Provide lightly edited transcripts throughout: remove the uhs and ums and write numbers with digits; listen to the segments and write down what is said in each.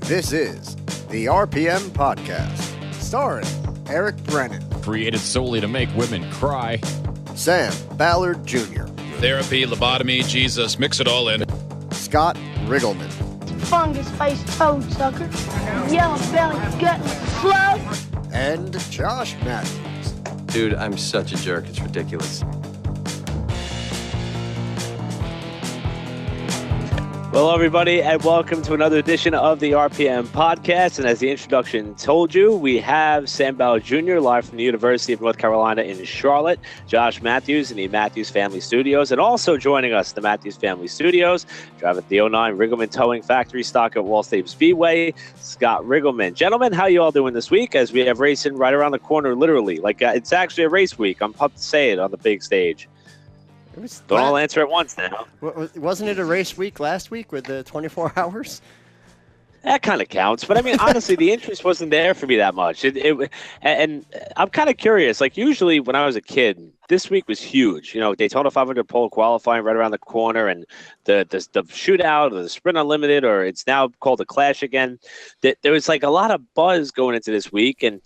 This is the RPM Podcast, starring Eric Brennan, created solely to make women cry, Sam Ballard Jr., Therapy, lobotomy, Jesus, mix it all in. Scott Riggleman, fungus-faced toad sucker, yellow-bellied gutless slug, and Josh Matthews. Dude, I'm such a jerk. It's ridiculous. Well, everybody, and welcome to another edition of the RPM Podcast. And as the introduction told you, we have Sam Ballard Jr. live from the University of North Carolina in Charlotte, Josh Matthews in the Matthews Family Studios, and also joining us, the Matthews Family Studios, driving the 09 Riggleman Towing Factory stock at Wall State Speedway, Scott Riggleman. Gentlemen, how you all doing this week as we have racing right around the corner, literally? It's actually a race week. I'm pumped to say it on the big stage. Don't all answer at once now. Wasn't it a race week last week with the 24 hours? That kind of counts. But, I mean, honestly, the interest wasn't there for me that much. And I'm kind of curious. Like, usually when I was a kid, this week was huge. You know, Daytona 500 pole qualifying right around the corner, and the shootout or the Sprint Unlimited, or it's now called the Clash again. There was, like, a lot of buzz going into this week, and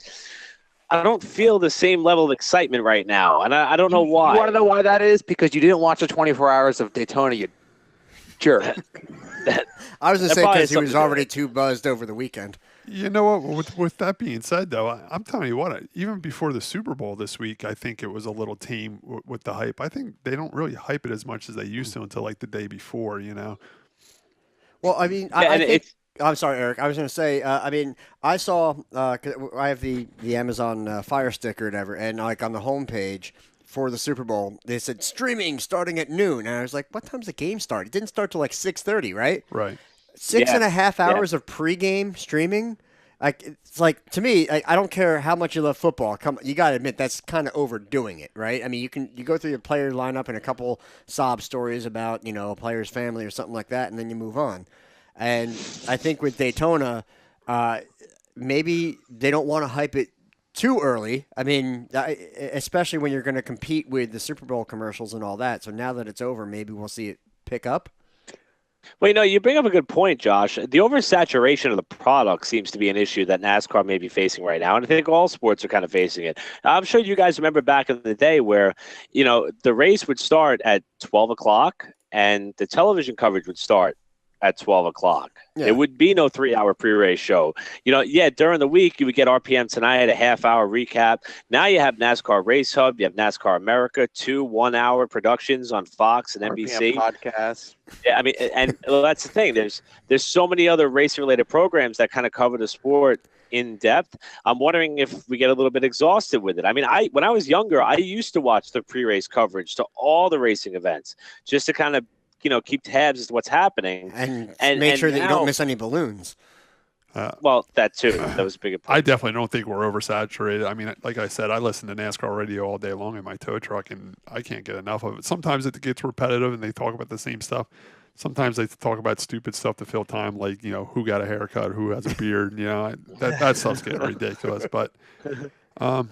I don't feel the same level of excitement right now, and I don't know why. You want to know why that is? Because you didn't watch the 24 hours of Daytona, you jerk. I was going to say because he was already too buzzed over the weekend. You know what? With that being said, though, I'm telling you what, even before the Super Bowl this week, I think it was a little tame with the hype. I think they don't really hype it as much as they used to until like the day before, you know? Well, I mean, I think – I'm sorry, Eric. I was going to say, I saw, I have the Amazon Fire Stick or whatever, and like on the homepage for the Super Bowl, they said streaming starting at noon. And I was like, what time's the game start? It didn't start till like 6:30, right? Right. 6.5 hours of pregame streaming. Like, it's like, to me, I don't care how much you love football. You got to admit, that's kind of overdoing it, right? I mean, you go through your player lineup and a couple sob stories about, you know, a player's family or something like that, and then you move on. And I think with Daytona, maybe they don't want to hype it too early. I mean, especially when you're going to compete with the Super Bowl commercials and all that. So now that it's over, maybe we'll see it pick up. Well, you know, you bring up a good point, Josh. The oversaturation of the product seems to be an issue that NASCAR may be facing right now, and I think all sports are kind of facing it. I'm sure you guys remember back in the day where, you know, the race would start at 12 o'clock and the television coverage would start at 12 o'clock. Yeah. It would be no 3-hour pre-race show. You know, during the week, you would get RPM Tonight, a half-hour recap. Now you have NASCAR Race Hub. You have NASCAR America, 2 one-hour productions on Fox and NBC. Podcasts. Yeah, I mean, and well, that's the thing. There's so many other race-related programs that kind of cover the sport in depth. I'm wondering if we get a little bit exhausted with it. I mean, when I was younger, I used to watch the pre-race coverage to all the racing events just to kind of, you know, keep tabs as to what's happening. And make sure that you don't miss any balloons. Well, that too. That was a big point. I definitely don't think we're oversaturated. I mean, like I said, I listen to NASCAR radio all day long in my tow truck, and I can't get enough of it. Sometimes it gets repetitive, and they talk about the same stuff. Sometimes they talk about stupid stuff to fill time, like, you know, who got a haircut, who has a beard. You know, that stuff's getting ridiculous. But I'm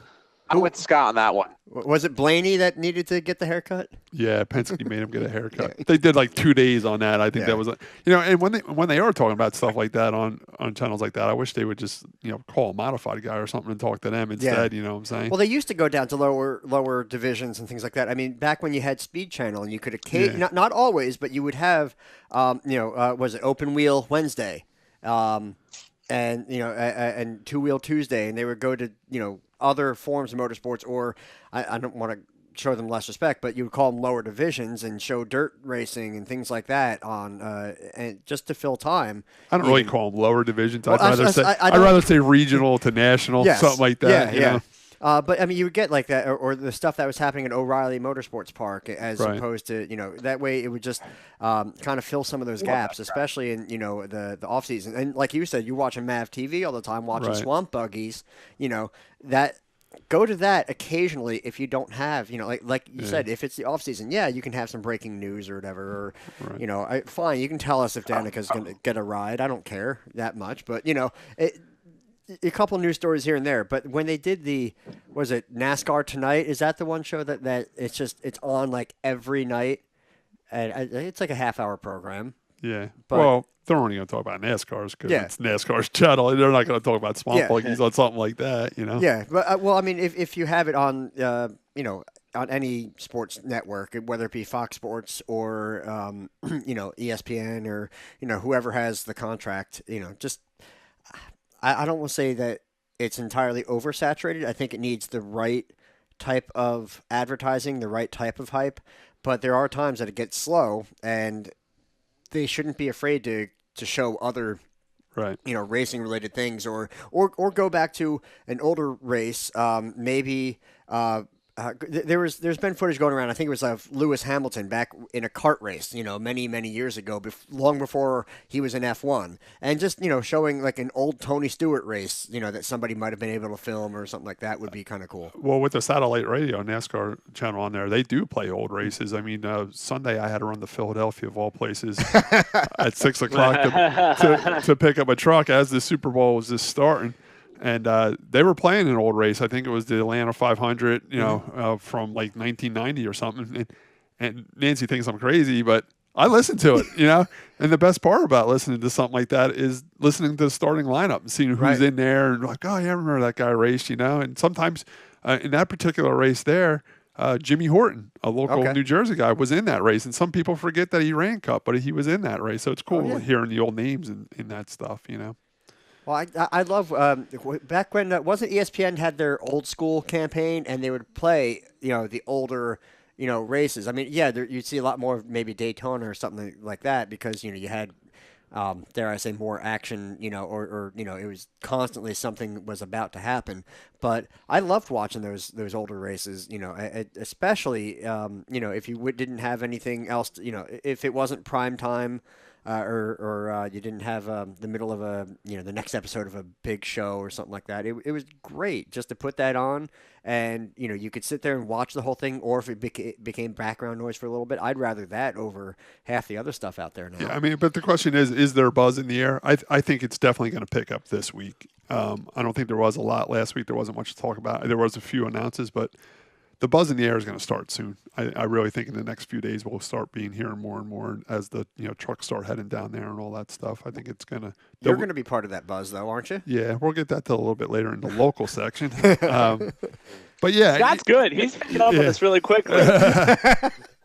with Scott on that one. Was it Blaney that needed to get the haircut? Yeah, Penske made him get a haircut. They did like 2 days on that. I think that was, you know, and when they are talking about stuff like that on channels like that, I wish they would just, you know, call a modified guy or something and talk to them instead. You know what I'm saying? Well, they used to go down to lower divisions and things like that. I mean, back when you had Speed Channel and you could not always, but you would have, was it Open Wheel Wednesday, and you know, and Two Wheel Tuesday, and they would go to, you know, other forms of motorsports, or I don't want to show them less respect, but you would call them lower divisions and show dirt racing and things like that on, and just to fill time. I don't really call them lower divisions. I'd rather say regional to national, something like that. You know? But I mean, you would get like that, or the stuff that was happening at O'Reilly Motorsports Park, as opposed to, you know, that way it would just kind of fill some of those gaps, especially in, you know, the off season. And like you said, you're watching MAV TV all the time, watching Swamp Buggies. You know, that go to that occasionally if you don't have, you know, like you said, if it's the off season, you can have some breaking news or whatever, or you know, fine, you can tell us if Danica's going to get a ride. I don't care that much, but you know, a couple news stories here and there. But when they did was it NASCAR Tonight? Is that the one show that it's on like every night? And it's like a half-hour program. Yeah. But, well, they're only going to talk about NASCARs because Yeah. it's NASCAR's channel. They're not going to talk about swamp Yeah. buggies on something like that, you know? Yeah, but well, I mean, if you have it on, on any sports network, whether it be Fox Sports or ESPN or whoever has the contract, just I don't want to say that it's entirely oversaturated. I think it needs the right type of advertising, the right type of hype, but there are times that it gets slow, and they shouldn't be afraid to show other Right. racing related things, or go back to an older race. Maybe there's been footage going around. I think it was of Lewis Hamilton back in a kart race, many years ago, long before he was in F1, and just showing like an old Tony Stewart race, that somebody might have been able to film or something like that would be kind of cool. Well, with the satellite radio NASCAR channel on there, they do play old races. I mean, Sunday I had to run to Philadelphia of all places at 6 o'clock to pick up a truck as the Super Bowl was just starting. And they were playing an old race. I think it was the Atlanta 500, from like 1990 or something. And Nancy thinks I'm crazy, but I listen to it, And the best part about listening to something like that is listening to the starting lineup and seeing who's in there. And like, oh, yeah, I remember that guy raced, And sometimes in that particular race there, Jimmy Horton, a local New Jersey guy, was in that race. And some people forget that he ran Cup, but he was in that race. So it's cool hearing the old names in that stuff, Well, I love back when wasn't ESPN had their old school campaign, and they would play the older races. I mean, you'd see a lot more of maybe Daytona or something like that because you had dare I say more action, or it was constantly something was about to happen. But I loved watching those older races, especially if you didn't have anything else, if it wasn't prime time. Or you didn't have the middle of the next episode of a big show or something like that. It was great just to put that on, and you could sit there and watch the whole thing. Or if it became background noise for a little bit, I'd rather that over half the other stuff out there now. Yeah, I mean, but the question is there buzz in the air? I think it's definitely going to pick up this week. I don't think there was a lot last week. There wasn't much to talk about. There was a few announces, but the buzz in the air is going to start soon. I really think in the next few days we'll start being hearing more and more as the trucks start heading down there and all that stuff. I think it's going to. You're going to be part of that buzz, though, aren't you? Yeah, we'll get that to a little bit later in the local section. But yeah, that's good. He's picking up on this really quickly.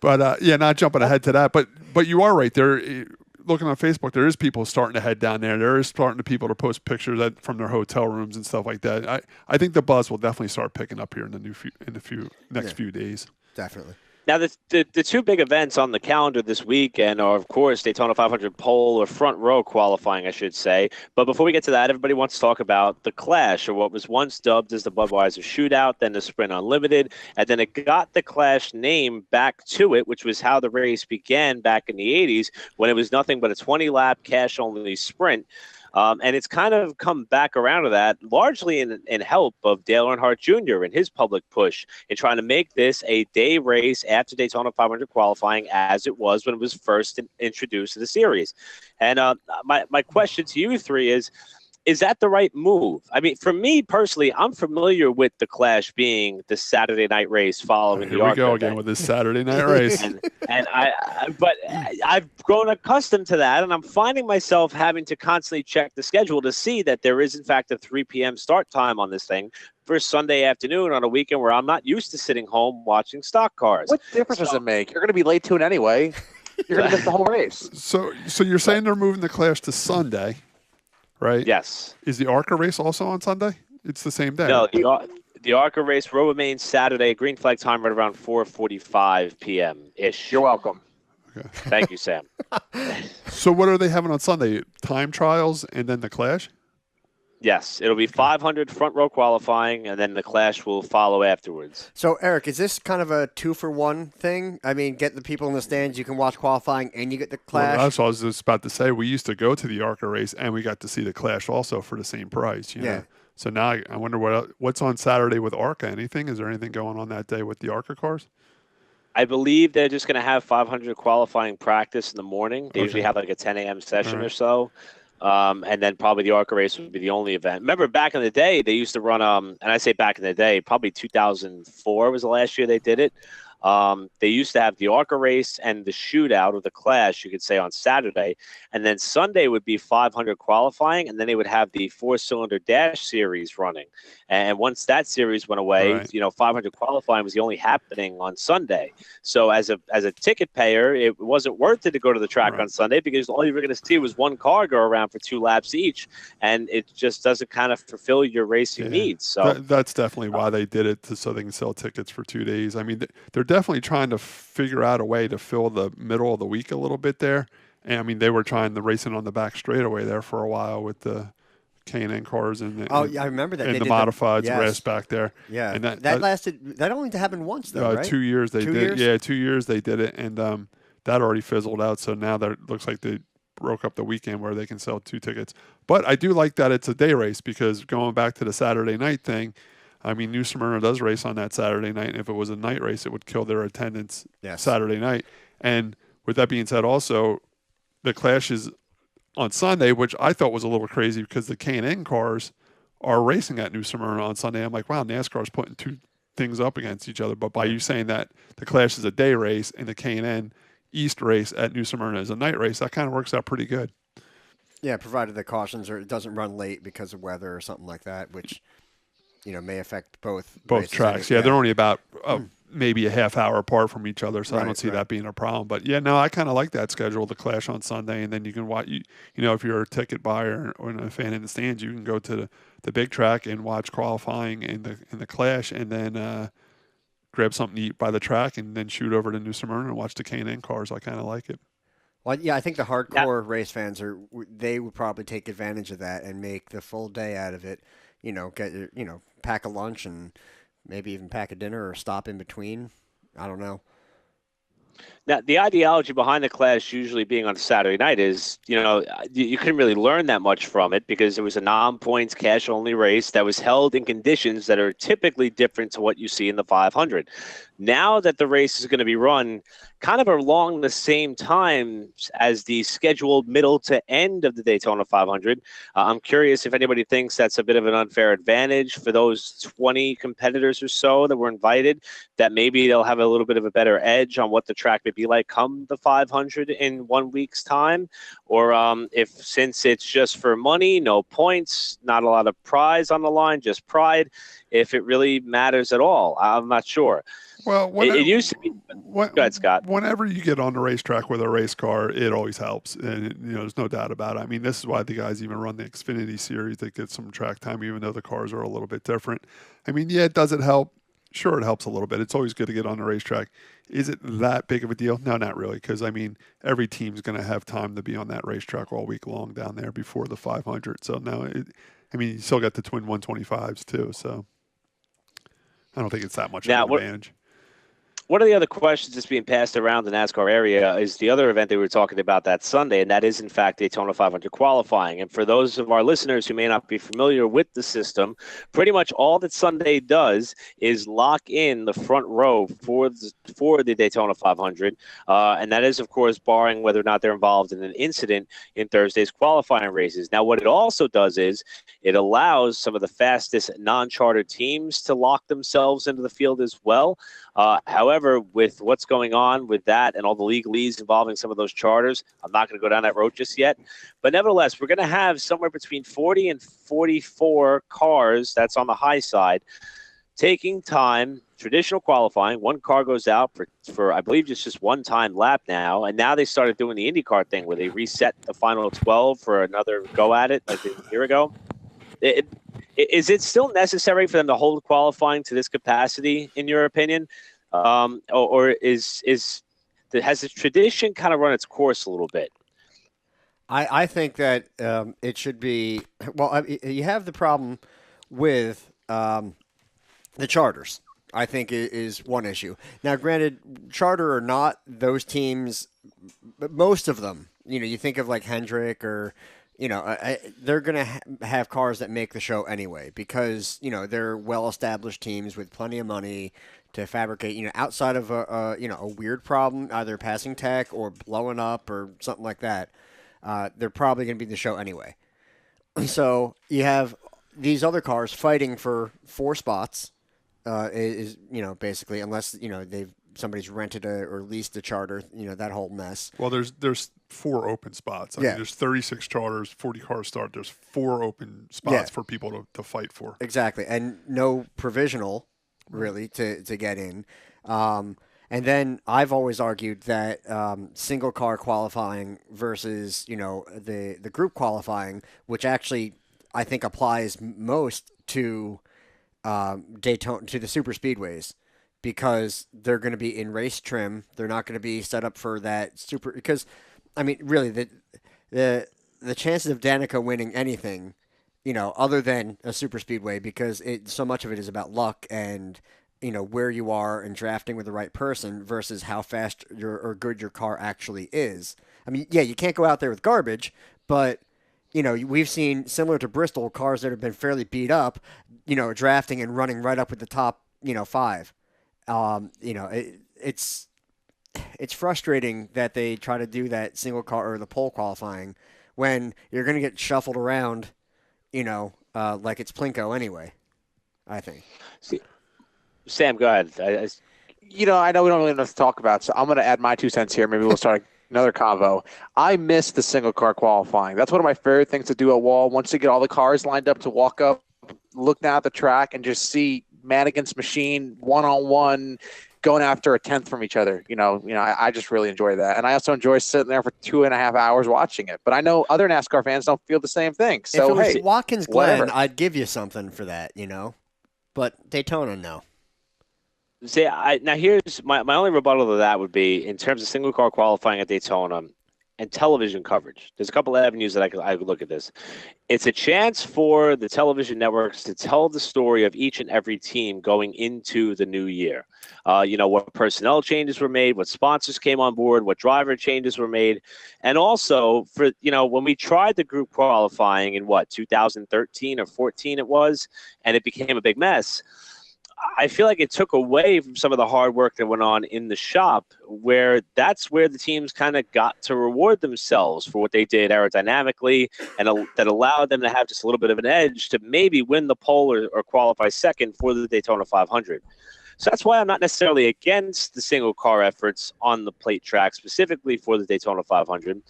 But not jumping ahead to that. But you are right there. Looking on Facebook, there is people starting to head down there. There is starting to people to post pictures from their hotel rooms and stuff like that. I think the buzz will definitely start picking up here in the next few days. Definitely. Now, the two big events on the calendar this weekend are, of course, Daytona 500 pole or front row qualifying, I should say. But before we get to that, everybody wants to talk about the Clash, or what was once dubbed as the Budweiser Shootout, then the Sprint Unlimited, and then it got the Clash name back to it, which was how the race began back in the 80s when it was nothing but a 20-lap cash-only sprint. And it's kind of come back around to that, largely in help of Dale Earnhardt Jr. and his public push in trying to make this a day race after Daytona 500 qualifying, as it was when it was first introduced to the series. And my question to you three is that the right move? I mean, for me personally, I'm familiar with the Clash being the Saturday night race following the ARCA. Here we go again with this Saturday night race. But I've grown accustomed to that, and I'm finding myself having to constantly check the schedule to see that there is, in fact, a 3 p.m. start time on this thing for Sunday afternoon on a weekend where I'm not used to sitting home watching stock cars. What difference does it make? You're going to be late to it anyway. You're going to miss the whole race. So you're saying they're moving the Clash to Sunday? Right. Yes. Is the ARCA race also on Sunday? It's the same day. No, the ARCA race will remain Saturday. Green flag time right around 4:45 p.m. ish. You're welcome. Okay. Thank you, Sam. So what are they having on Sunday? Time trials and then the Clash? Yes, it'll be 500 front row qualifying, and then the Clash will follow afterwards. So, Eric, is this kind of a 2-for-1 thing? I mean, get the people in the stands, you can watch qualifying, and you get the Clash? Well, that's what I was just about to say. We used to go to the ARCA race, and we got to see the Clash also for the same price. You know? So now I wonder what's on Saturday with ARCA. Anything? Is there anything going on that day with the ARCA cars? I believe they're just going to have 500 qualifying practice in the morning. They usually have like a 10 a.m. session or so. And then probably the ARCA race would be the only event. Remember, back in the day, they used to run, and I say back in the day, probably 2004 was the last year they did it. They used to have the ARCA race and the shootout or the clash, you could say, on Saturday. And then Sunday would be 500 qualifying, and then they would have the four-cylinder dash series running. And once that series went away, 500 qualifying was the only happening on Sunday. So as a ticket payer, it wasn't worth it to go to the track on Sunday because all you were going to see was one car go around for 2 laps each, and it just doesn't kind of fulfill your racing needs. So that's definitely why they did it, so they can sell tickets for 2 days. I mean, they're definitely trying to figure out a way to fill the middle of the week a little bit there. And I mean, they were trying the racing on the back straightaway there for a while with the K&N cars and I remember that. And they the did modifieds raced back there. Yeah, and that lasted. That only happened once though, right? 2 years they 2 did. years? Yeah, 2 years they did it, and that already fizzled out. So now that looks like they broke up the weekend where they can sell 2 tickets. But I do like that it's a day race, because going back to the Saturday night thing, I mean, New Smyrna does race on that Saturday night, and if it was a night race, it would kill their attendance Saturday night. And with that being said, also, the clash is on Sunday, which I thought was a little crazy because the K&N cars are racing at New Smyrna on Sunday. I'm like, wow, NASCAR's putting 2 things up against each other. But by you saying that the clash is a day race and the K&N East race at New Smyrna is a night race, that kind of works out pretty good. Yeah, provided the cautions or it doesn't run late because of weather or something like that, which may affect both tracks. Yeah, they're only about maybe a half hour apart from each other, so I don't see that being a problem. But yeah, no, I kind of like that schedule, the clash on Sunday, and then you can watch. If you're a ticket buyer or a fan in the stands, you can go to the big track and watch qualifying in the clash, and then grab something to eat by the track, and then shoot over to New Smyrna and watch the K&N cars. I kind of like it. Well, yeah, I think the hardcore race fans they would probably take advantage of that and make the full day out of it. Pack a lunch and maybe even pack a dinner or stop in between. I don't know. Now, the ideology behind the clash usually being on Saturday night is, you couldn't really learn that much from it because it was a non-points cash-only race that was held in conditions that are typically different to what you see in the 500. Now that the race is going to be run kind of along the same time as the scheduled middle to end of the Daytona 500, I'm curious if anybody thinks that's a bit of an unfair advantage for those 20 competitors or so that were invited, that maybe they'll have a little bit of a better edge on what the track may be like come the 500 in 1 week's time, or if since it's just for money, no points, not a lot of prize on the line, just pride, if it really matters at all. I'm not sure. Well, it used to be. Go ahead, Scott. Whenever you get on the racetrack with a race car, it always helps, and there's no doubt about it. I mean, this is why the guys even run the Xfinity series that get some track time, even though the cars are a little bit different. I mean, yeah, does it help? Sure, it helps a little bit. It's always good to get on the racetrack. Is it that big of a deal? No, not really, because, I mean, every team's going to have time to be on that racetrack all week long down there before the 500. So, no, you still got the twin 125s, too, so I don't think it's that much of an advantage. One of the other questions that's being passed around the NASCAR area is the other event they were talking about that Sunday, and that is, in fact, Daytona 500 qualifying. And for those of our listeners who may not be familiar with the system, pretty much all that Sunday does is lock in the front row for the Daytona 500, and that is, of course, barring whether or not they're involved in an incident in Thursday's qualifying races. Now, what it also does is it allows some of the fastest non-charter teams to lock themselves into the field as well. However, with what's going on with that and all the legalese involving some of those charters, I'm not going to go down that road just yet. But nevertheless, we're going to have somewhere between 40 and 44 cars, that's on the high side, taking time, traditional qualifying. One car goes out for I believe, just one time lap now. And now they started doing the IndyCar thing where they reset the final 12 for another go at it like a year ago. Is it still necessary for them to hold qualifying to this capacity, in your opinion? Or has the tradition kind of run its course a little bit? I think that it should be – well, you have the problem with the charters, I think, is one issue. Now, granted, charter or not, those teams, most of them, you think of like Hendrick or – they're going to have cars that make the show anyway because, they're well-established teams with plenty of money to fabricate, outside of a weird problem, either passing tech or blowing up or something like that. They're probably going to be the show anyway. So you have these other cars fighting for 4 spots, basically, unless, they've somebody's rented or leased a charter, that whole mess. Well, there's 4 open spots. I mean, there's 36 charters, 40 cars start. There's 4 open spots for people to fight for. Exactly, and no provisional really to get in. And then I've always argued that single car qualifying versus the group qualifying, which actually I think applies most to Daytona, to the super speedways, because they're going to be in race trim. They're not going to be set up for that super. Because I mean, really, the chances of Danica winning anything, other than a super speedway, because so much of it is about luck and where you are and drafting with the right person versus how fast or good your car actually is. I mean, yeah, you can't go out there with garbage, but we've seen, similar to Bristol, cars that have been fairly beat up, drafting and running right up with the top, 5. It's frustrating that they try to do that single car or the pole qualifying when you're going to get shuffled around, like it's Plinko anyway, I think. See, Sam, go ahead. I know we don't really know what to talk about, so I'm going to add my 2 cents here. Maybe we'll start another convo. I miss the single car qualifying. That's one of my favorite things to do at Wall. Once you get all the cars lined up to walk up, look down at the track, and just see man against machine, one-on-one, going after a 10th from each other. I just really enjoy that. And I also enjoy sitting there for 2.5 hours watching it. But I know other NASCAR fans don't feel the same thing. So, if it was Watkins Glen, whatever. I'd give you something for that, But Daytona, no. See, now here's my only rebuttal to that would be in terms of single car qualifying at Daytona and television coverage. There's a couple of avenues that I could look at this. It's a chance for the television networks to tell the story of each and every team going into the new year. What personnel changes were made, what sponsors came on board, what driver changes were made. And also for, when we tried the group qualifying in 2013 or 14 it was, and it became a big mess. I feel like it took away from some of the hard work that went on in the shop, where that's where the teams kind of got to reward themselves for what they did aerodynamically, and that allowed them to have just a little bit of an edge to maybe win the pole or qualify second for the Daytona 500. So that's why I'm not necessarily against the single car efforts on the plate track, specifically for the Daytona 500.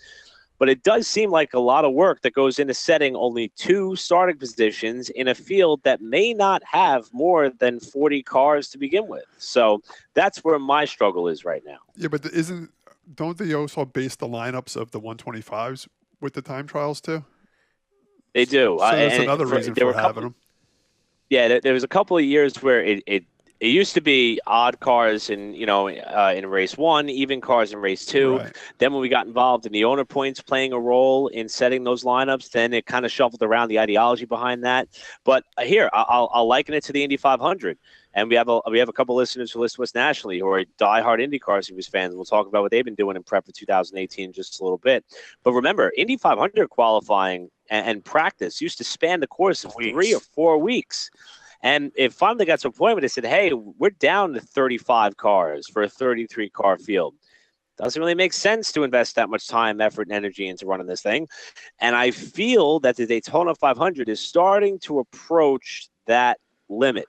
But it does seem like a lot of work that goes into setting only 2 starting positions in a field that may not have more than 40 cars to begin with. So that's where my struggle is right now. Yeah, but don't they also base the lineups of the 125s with the time trials too? They do. So that's another reason for having them. Yeah, there was a couple of years where it used to be odd cars in race 1, even cars in race 2. Right. Then when we got involved in the owner points playing a role in setting those lineups, then it kind of shuffled around the ideology behind that. But here, I'll liken it to the Indy 500. And we have a couple listeners who listen to us nationally who are diehard IndyCar Series fans. We'll talk about what they've been doing in prep for 2018 in just a little bit. But remember, Indy 500 qualifying and practice used to span the course of 3 or 4 weeks. And it finally got to a point where they said, hey, we're down to 35 cars for a 33-car field. Doesn't really make sense to invest that much time, effort, and energy into running this thing. And I feel that the Daytona 500 is starting to approach that limit.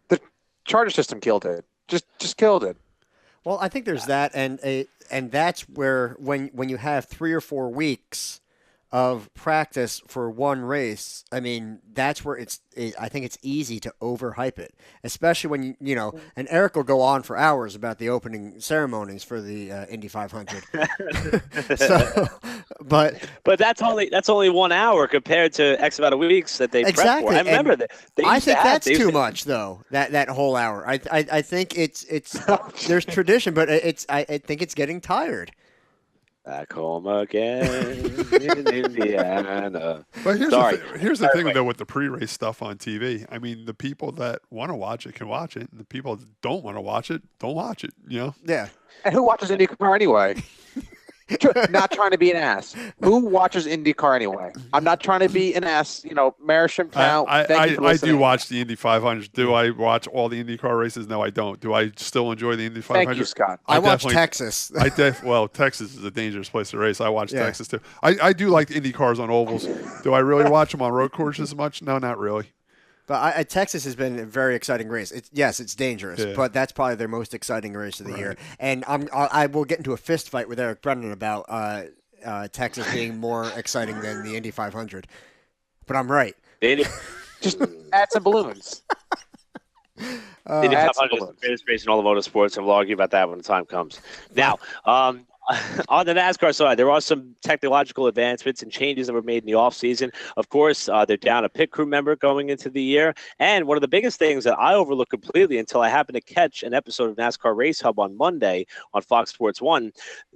The charter system killed it. Just killed it. Well, I think there's that, and that's where when you have 3 or 4 weeks of practice for one race, I mean, that's where I think it's easy to overhype it, especially when and Eric will go on for hours about the opening ceremonies for the Indy 500. but that's only 1 hour compared to X amount of weeks that they prep for. I remember that. I think that's too much, though. That whole hour. I think it's there's tradition, but I think it's getting tired. Back home again in Indiana. But here's the thing, though, with the pre-race stuff on TV. I mean, the people that want to watch it can watch it, and the people that don't want to watch it don't watch it. Yeah. And who watches IndyCar anyway? Not trying to be an ass. Who watches IndyCar anyway? I'm not trying to be an ass. Marisham Town. I do watch the Indy 500. Do I watch all the IndyCar races? No, I don't. Do I still enjoy the Indy 500? Thank you, Scott. I watch Texas. Well, Texas is a dangerous place to race. I watch Texas too. I do like IndyCars on ovals. Do I really watch them on road courses as much? No, not really. But Texas has been a very exciting race. It's dangerous, but that's probably their most exciting race of the year. And I will get into a fist fight with Eric Brennan about Texas being more exciting than the Indy 500. But I'm right. Just add some balloons. The Indy 500 is the greatest race in all of motorsports, and we'll argue about that when the time comes. Now, on the NASCAR side, there are some technological advancements and changes that were made in the offseason. Of course, they're down a pit crew member going into the year. And one of the biggest things that I overlooked completely until I happened to catch an episode of NASCAR Race Hub on Monday on Fox Sports 1,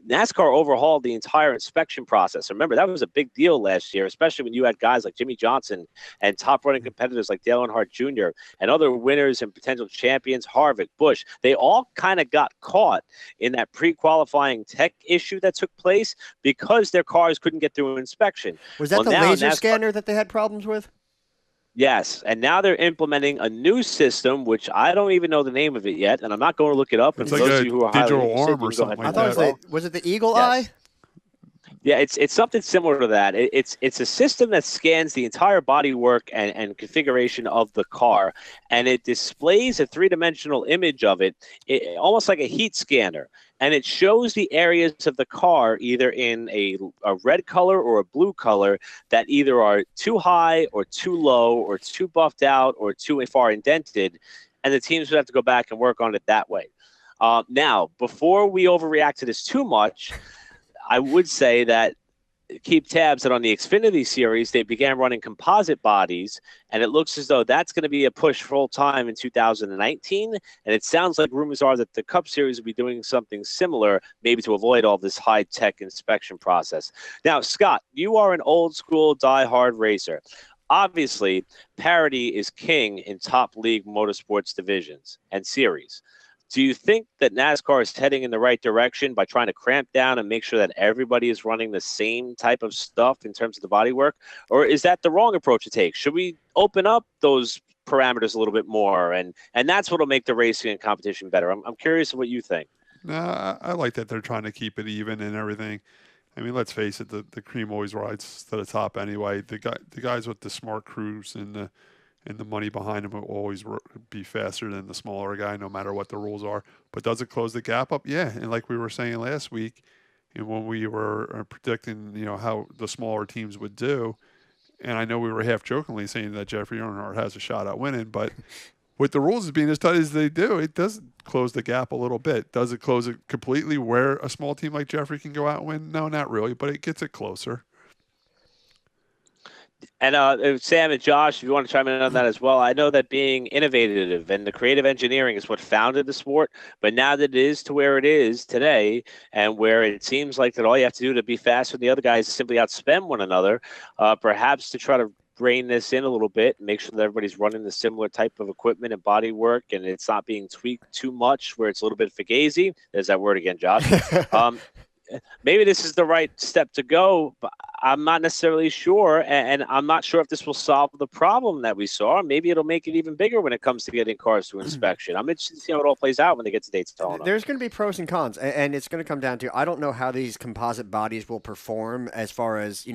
NASCAR overhauled the entire inspection process. Remember, that was a big deal last year, especially when you had guys like Jimmy Johnson and top-running competitors like Dale Earnhardt Jr. and other winners and potential champions, Harvick, Busch. They all kind of got caught in that pre-qualifying tech issue that took place because their cars couldn't get through an inspection. Was that the laser scanner that they had problems with? Yes, and now they're implementing a new system, which I don't even know the name of it yet, and I'm not going to look it up. It's like a digital arm or something like that. I thought was it the Eagle Eye? Yeah, it's something similar to that. It's a system that scans the entire bodywork and configuration of the car, and it displays a three-dimensional image of it, almost like a heat scanner. And it shows the areas of the car either in a red color or a blue color that either are too high or too low or too buffed out or too far indented. And the teams would have to go back and work on it that way. Now, before we overreact to this too much, I would say that keep tabs that on the Xfinity series, they began running composite bodies, and it looks as though that's going to be a push full time in 2019. And it sounds like rumors are that the Cup Series will be doing something similar, maybe to avoid all this high-tech inspection process. Now, Scott, you are an old-school, die-hard racer. Obviously, parity is king in top league motorsports divisions and series. Do you think that NASCAR is heading in the right direction by trying to cramp down and make sure that everybody is running the same type of stuff in terms of the bodywork? Or is that the wrong approach to take? Should we open up those parameters a little bit more? And that's what will make the racing and competition better. I'm curious what you think. No, I like that they're trying to keep it even and everything. I mean, let's face it, the cream always rides to the top anyway. The guys with the smart crews and the money behind him will always be faster than the smaller guy, no matter what the rules are. But does it close the gap up? Yeah. And like we were saying last week, and when we were predicting, how the smaller teams would do, and I know we were half jokingly saying that Jeffrey Earnhardt has a shot at winning, but with the rules being as tight as they do, it does close the gap a little bit. Does it close it completely where a small team like Jeffrey can go out and win? No, not really, but it gets it closer. And Sam and Josh, if you want to chime in on that as well, I know that being innovative and the creative engineering is what founded the sport, but now that it is to where it is today and where it seems like that all you have to do to be faster than the other guys is simply outspend one another, perhaps to try to rein this in a little bit and make sure that everybody's running the similar type of equipment and body work and it's not being tweaked too much where it's a little bit fugazi. There's that word again, Josh. Maybe this is the right step to go, but I'm not necessarily sure, and I'm not sure if this will solve the problem that we saw. Maybe it'll make it even bigger when it comes to getting cars to inspection. I'm interested to see how it all plays out when they get to Daytona. There's going to be pros and cons, and it's going to come down to I don't know how these composite bodies will perform as far as,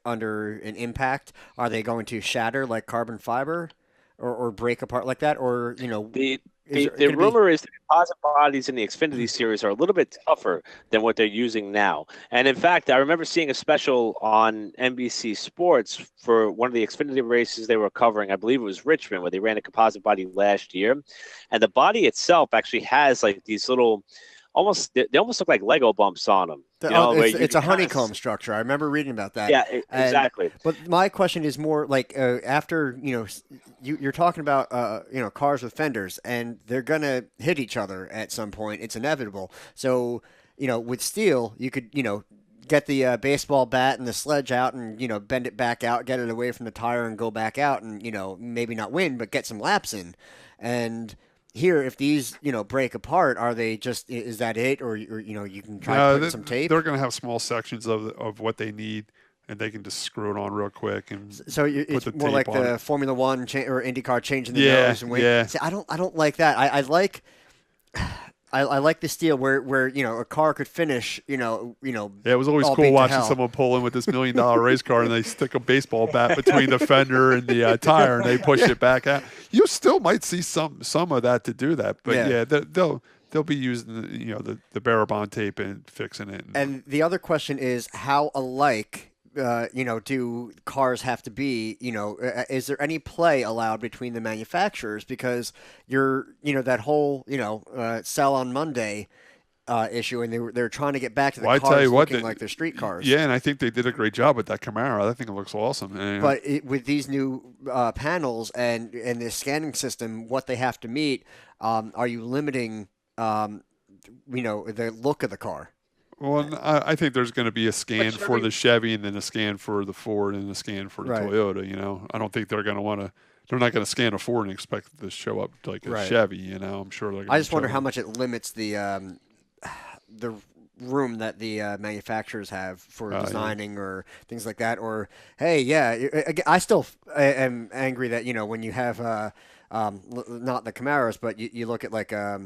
under an impact. Are they going to shatter like carbon fiber or break apart like that? Or, The rumor is the composite bodies in the Xfinity series are a little bit tougher than what they're using now. And in fact, I remember seeing a special on NBC Sports for one of the Xfinity races they were covering. I believe it was Richmond, where they ran a composite body last year. And the body itself actually has like these little they almost look like Lego bumps on them. It's a honeycomb structure. I remember reading about that. Yeah, exactly. But my question is more like after, you're talking about, cars with fenders, and they're going to hit each other at some point. It's inevitable. So, with steel, you could, get the baseball bat and the sledge out and, bend it back out, get it away from the tire and go back out and, maybe not win, but get some laps in. And here, if these, break apart, are they just, is that it? Or you can try to put some tape? They're going to have small sections of what they need, and they can just screw it on real quick. And so it's more like the Formula One or IndyCar changing the nose and wing. Yeah. See, I don't like that. I like I like this deal where a car could finish Yeah, it was always all cool beat to watching hell. someone pull in with this $1 million race car and they stick a baseball bat between the fender and the tire and they push it back out. You still might see some of that to do that, but yeah, they'll be using the Barabond tape and fixing it. And the other question is how alike. Do cars have to be, is there any play allowed between the manufacturers? Because that whole, sell on Monday issue, and they're trying to get back to the cars looking like they're street cars. Yeah, and I think they did a great job with that Camaro. I think it looks awesome. But with these new panels and this scanning system, what they have to meet, are you limiting, the look of the car? Well, I think there's going to be a scan for the Chevy and then a scan for the Ford and a scan for the Toyota. I don't think they're going to want to. They're not going to scan a Ford and expect it to show up like a Chevy. I'm sure they're going to. I just wonder how much it limits the room that the manufacturers have for designing or things like that. Or I still am angry that when you have not the Camaros, but you look at like a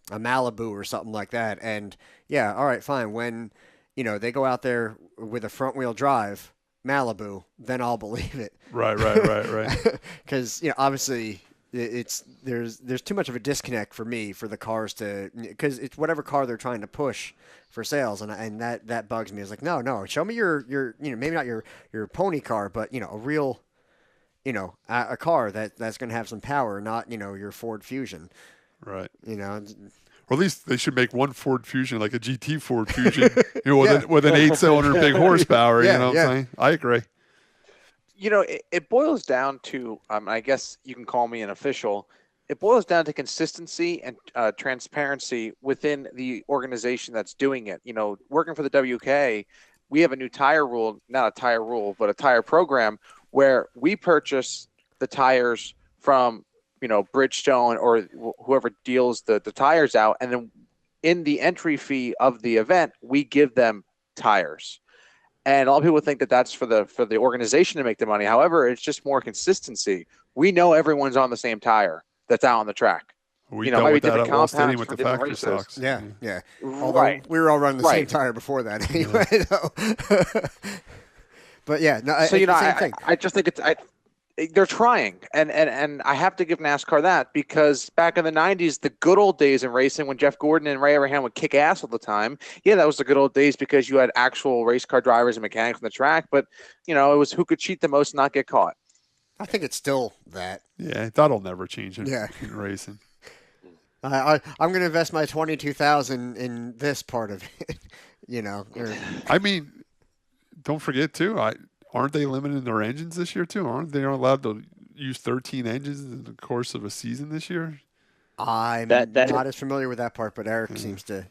Malibu or something like that, and all right, fine. When they go out there with a front wheel drive Malibu, then I'll believe it. Right. Because obviously there's too much of a disconnect for me for the cars because it's whatever car they're trying to push for sales, and that bugs me. It's like no, show me your maybe not your pony car, but a real. A car that's going to have some power, not, your Ford Fusion. Right. Or at least they should make one Ford Fusion, like a GT Ford Fusion, with an 8-cylinder big horsepower, what I'm saying? I agree. It boils down to, I guess you can call me an official, it boils down to consistency and transparency within the organization that's doing it. Working for the WK, we have a new tire rule, not a tire rule, but a tire program where we purchase the tires from, Bridgestone or whoever deals the tires out. And then in the entry fee of the event, we give them tires. And a lot of people think that that's for the organization to make the money. However, it's just more consistency. We know everyone's on the same tire that's out on the track. We dealt with that at Wall Stadium with the factory stocks. Yeah. Although we were all running the same tire before that anyway. But I just think they're trying, and I have to give NASCAR that, because back in the 90s, the good old days in racing, when Jeff Gordon and Ray Abraham would kick ass all the time, that was the good old days because you had actual race car drivers and mechanics on the track, but it was who could cheat the most and not get caught. I think it's still that. Yeah, that'll never change in racing. I'm going to invest my $22,000 in this part of it, I mean, don't forget too. Aren't they limiting their engines this year too? Aren't they allowed to use 13 engines in the course of a season this year? I'm not as familiar with that part, but Eric seems to.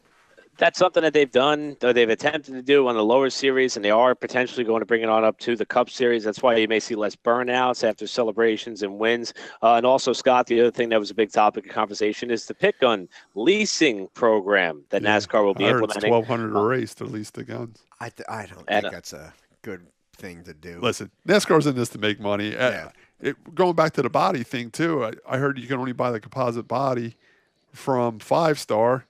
That's something that they've done, or they've attempted to do on the lower series, and they are potentially going to bring it on up to the Cup Series. That's why you may see less burnouts after celebrations and wins. And also, Scott, the other thing that was a big topic of conversation is the pit gun leasing program that NASCAR will be implementing. It's $1,200 a race to lease the guns. I don't think that's a good thing to do. Listen, NASCAR's in this to make money. Going back to the body thing too, I heard you can only buy the composite body from 5-Star,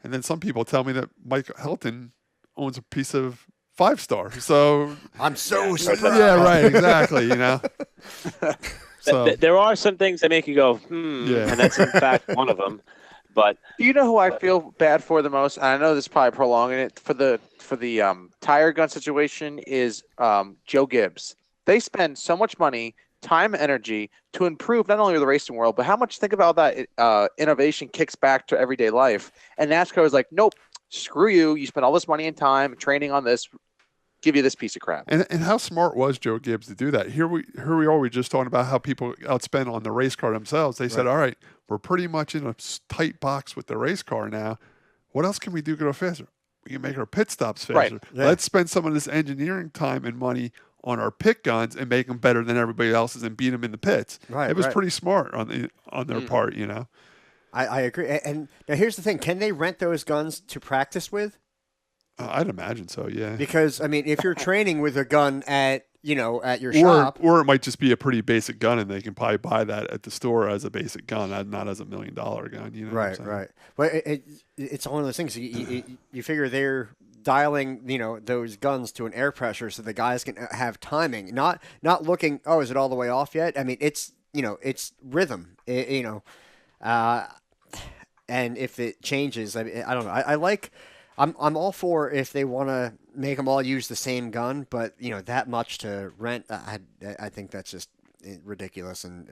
and then some people tell me that Mike Helton owns a piece of 5-Star. So I'm so surprised. Yeah, right, exactly. So there are some things that make you go, and that's in fact one of them. But you know who I feel bad for the most? And I know this is probably prolonging it for the tire gun situation is Joe Gibbs. They spend so much money, time, energy to improve not only the racing world, but how much, think about that innovation kicks back to everyday life. And NASCAR is like, nope, screw you. You spend all this money and time training on this, give you this piece of crap. And how smart was Joe Gibbs to do that? Here we are. We just talking about how people outspend on the race car themselves. They said, all right, we're pretty much in a tight box with the race car now. What else can we do to go faster? We can make our pit stops faster. Right. Yeah. Let's spend some of this engineering time and money on our pit guns and make them better than everybody else's and beat them in the pits. Right, it was pretty smart on their part, I agree. And now here's the thing. Can they rent those guns to practice with? I'd imagine so, yeah. Because, I mean, if you're training with a gun at, at your shop. Or it might just be a pretty basic gun, and they can probably buy that at the store as a basic gun, not as $1 million gun. You know Right. But it's one of those things. You figure they're dialing, those guns to an air pressure so the guys can have timing, not looking, oh, is it all the way off yet? I mean, it's rhythm, and if it changes, I don't know. I'm all for if they want to make them all use the same gun, but that much to rent, I think that's just ridiculous. And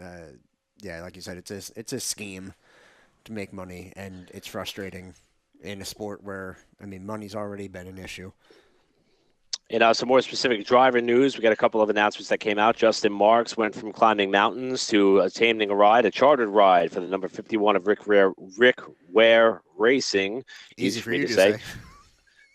like you said, it's a scheme to make money, and it's frustrating in a sport where money's already been an issue. Some more specific driver news. We got a couple of announcements that came out. Justin Marks went from climbing mountains to attaining a chartered ride for the number 51 of Rick Ware Racing. Easy for you to say.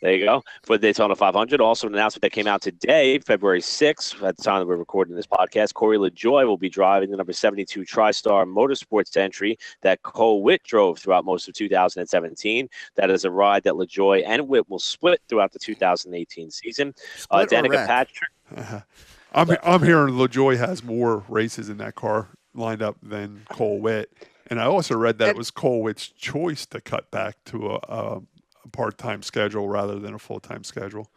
There you go. For the Daytona 500. Also an announcement that came out today, February 6th, at the time that we're recording this podcast. Corey LaJoie will be driving the number 72 TriStar Motorsports entry that Cole Witt drove throughout most of 2017. That is a ride that LaJoie and Witt will split throughout the 2018 season. Danica Patrick. I'm hearing LaJoie has more races in that car lined up than Cole Witt. And I also read that it was Cole Witt's choice to cut back to a part-time schedule rather than a full-time schedule.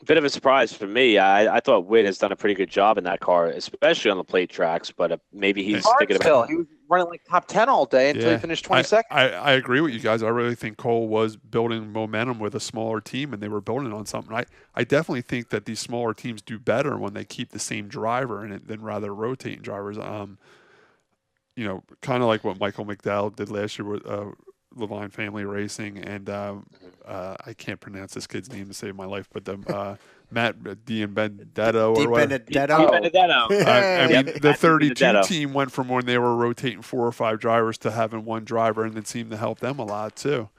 A bit of a surprise for me. I thought Witt has done a pretty good job in that car, especially on the plate tracks, but maybe he's thinking about... He was running like top 10 all day until he finished 22nd. I agree with you guys. I really think Cole was building momentum with a smaller team, and they were building on something. I definitely think that these smaller teams do better when they keep the same driver in it than rather rotating drivers. Kind of like what Michael McDowell did last year with Levine Family Racing, and I can't pronounce this kid's name to save my life, but Matt DiBenedetto or whatever. I mean, the 32 team went from when they were rotating 4 or 5 drivers to having one driver, and it seemed to help them a lot too.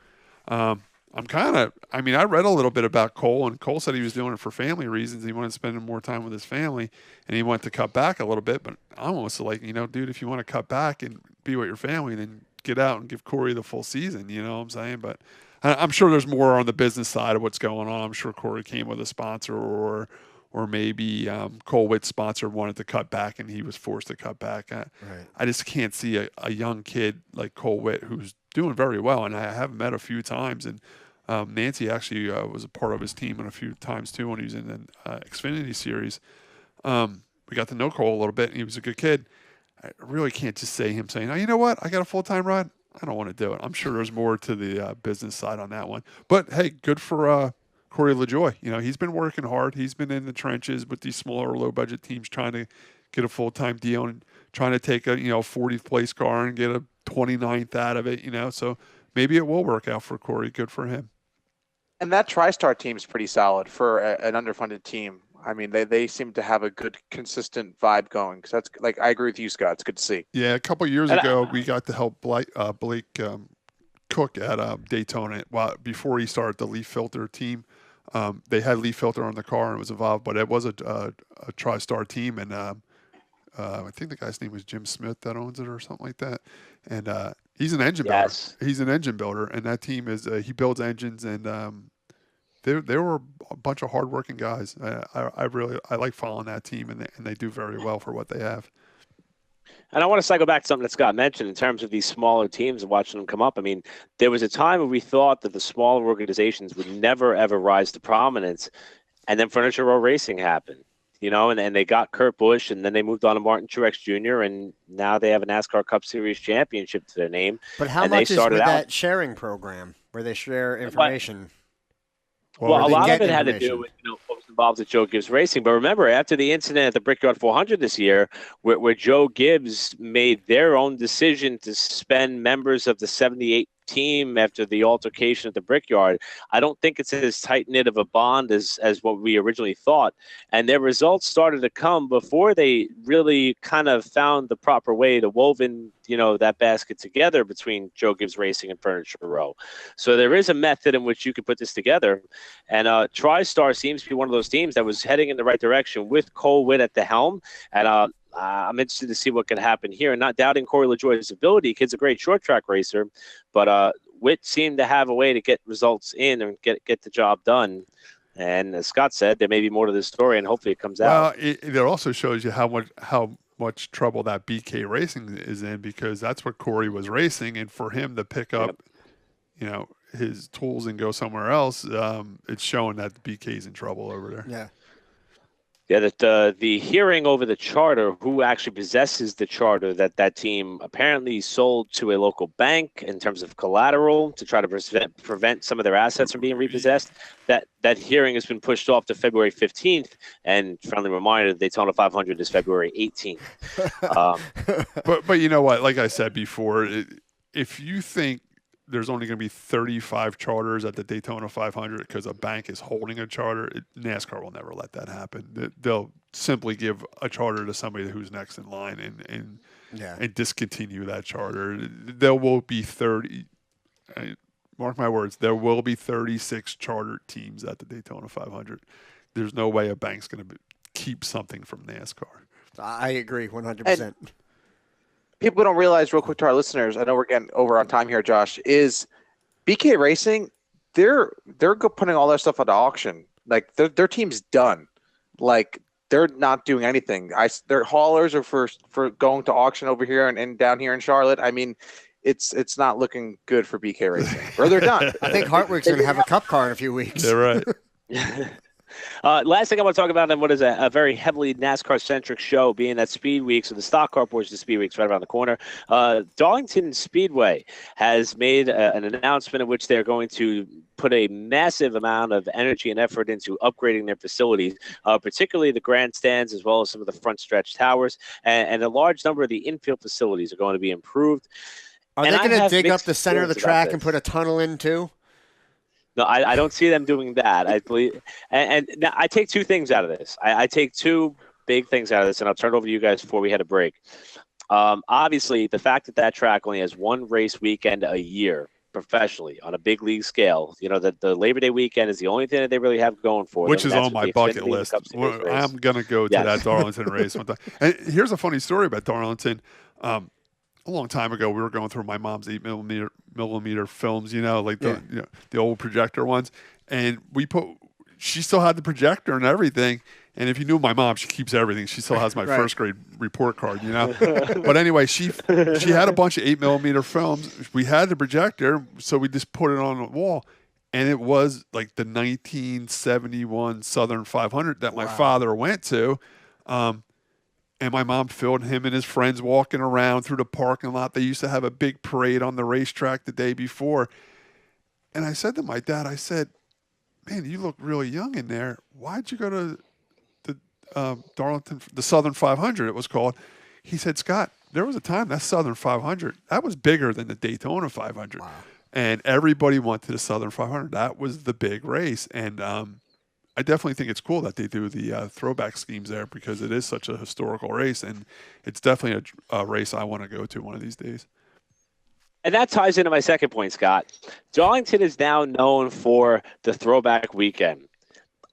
I read a little bit about Cole, and Cole said he was doing it for family reasons. He wanted to spend more time with his family, and he wanted to cut back a little bit. But I'm almost like, dude, if you want to cut back and be with your family, then get out and give Corey the full season. You know what I'm saying? But I'm sure there's more on the business side of what's going on. I'm sure Corey came with a sponsor, or maybe Cole Witt's sponsor wanted to cut back, and he was forced to cut back. I just can't see a young kid like Cole Witt who's doing very well, and I have met a few times, and Nancy actually was a part of his team a few times too when he was in the Xfinity Series. We got to know Cole a little bit, and he was a good kid. I really can't just say him saying, "Oh, you know what? I got a full-time ride." I don't want to do it. I'm sure there's more to the business side on that one. But hey, good for Corey LaJoie. He's been working hard. He's been in the trenches with these smaller, low-budget teams trying to get a full-time deal and trying to take a 40th place car and get a 29th out of it. So maybe it will work out for Corey. Good for him. And that TriStar team is pretty solid for an underfunded team. I mean, they seem to have a good, consistent vibe going. So that's like, I agree with you, Scott. It's good to see. Yeah, a couple of years ago, we got to help Blake Cook at Daytona. Before he started the leaf filter team, they had leaf filter on the car and was involved, but it was a TriStar team, and I think the guy's name was Jim Smith that owns it or something like that. And he's an engine builder. He's an engine builder, and that team is he builds engines, and they were a bunch of hardworking guys. I like following that team, and they do very well for what they have. And I want to cycle back to something that Scott mentioned in terms of these smaller teams and watching them come up. I mean, there was a time when we thought that the smaller organizations would never, ever rise to prominence, and then Furniture Row Racing happened, and they got Kurt Busch, and then they moved on to Martin Truex Jr., and now they have a NASCAR Cup Series championship to their name. But how much is with that sharing program where they share information? Well, a lot of it had to do with what was involved with Joe Gibbs Racing. But remember, after the incident at the Brickyard 400 this year, where Joe Gibbs made their own decision to suspend members of the 78 team after the altercation at the Brickyard, I don't think it's as tight-knit of a bond as what we originally thought. And their results started to come before they really kind of found the proper way to woven, that basket together between Joe Gibbs Racing and Furniture Row. So there is a method in which you can put this together. And TriStar seems to be one of those teams that was heading in the right direction with Cole Witt at the helm. And I'm interested to see what can happen here. And not doubting Corey LaJoie's ability. Kid's a great short track racer, but Witt seemed to have a way to get results in and get the job done. And as Scott said, there may be more to this story, and hopefully it comes out. Well, it also shows you how much trouble that BK Racing is in, because that's what Corey was racing, and for him to pick up, his tools and go somewhere else, it's showing that BK's in trouble over there. Yeah. Yeah, that the hearing over the charter, who actually possesses the charter that team apparently sold to a local bank in terms of collateral to try to prevent some of their assets from being repossessed, that hearing has been pushed off to February 15th. And friendly reminder, the Daytona 500 is February 18th. But you know what? Like I said before, if you think there's only going to be 35 charters at the Daytona 500 because a bank is holding a charter, NASCAR will never let that happen. They'll simply give a charter to somebody who's next in line and discontinue that charter. There will be 30. Mark my words. There will be 36 chartered teams at the Daytona 500. There's no way a bank's going to keep something from NASCAR. I agree 100%. People don't realize, real quick to our listeners, I know we're getting over on time here, Josh, is BK Racing, they're putting all their stuff at auction. Like, their team's done. Like, they're not doing anything. Their haulers are for going to auction over here and down here in Charlotte. I mean, it's not looking good for BK Racing. Or they're done. I think Hartwick's going to have a cup car in a few weeks. Yeah, right. Last thing I want to talk about, and what is a very heavily NASCAR-centric show, being that Speedweeks, or the stock car portion of Speedweeks, right around the corner. Darlington Speedway has made an announcement in which they're going to put a massive amount of energy and effort into upgrading their facilities, particularly the grandstands as well as some of the front stretch towers, and a large number of the infield facilities are going to be improved. Are they going to dig up the center of the track and put a tunnel in too? No, I don't see them doing that. I believe, and now I take two things out of this. I take two big things out of this, and I'll turn it over to you guys before we had a break. Obviously, the fact that track only has one race weekend a year professionally on a big league scale, that the Labor Day weekend is the only thing that they really have going for them. Which is on my bucket list. I'm going to go to that Darlington race one time. And here's a funny story about Darlington. A long time ago, we were going through my mom's 8mm films, like the old projector ones, and she still had the projector and everything. And if you knew my mom, she keeps everything. She still has my first grade report card, But anyway, she had a bunch of 8mm films. We had the projector, so we just put it on the wall, and it was like the 1971 Southern 500 that my father went to. And my mom filmed him and his friends walking around through the parking lot. They used to have a big parade on the racetrack the day before. And I said to my dad, I said, man, you look really young in there. Why'd you go to the Darlington, the Southern 500 it was called? He said, Scott, there was a time that Southern 500, that was bigger than the Daytona 500. Wow. And everybody went to the Southern 500. That was the big race. And I definitely think it's cool that they do the throwback schemes there, because it is such a historical race, and it's definitely a race I want to go to one of these days. And that ties into my second point, Scott. Darlington is now known for the throwback weekend.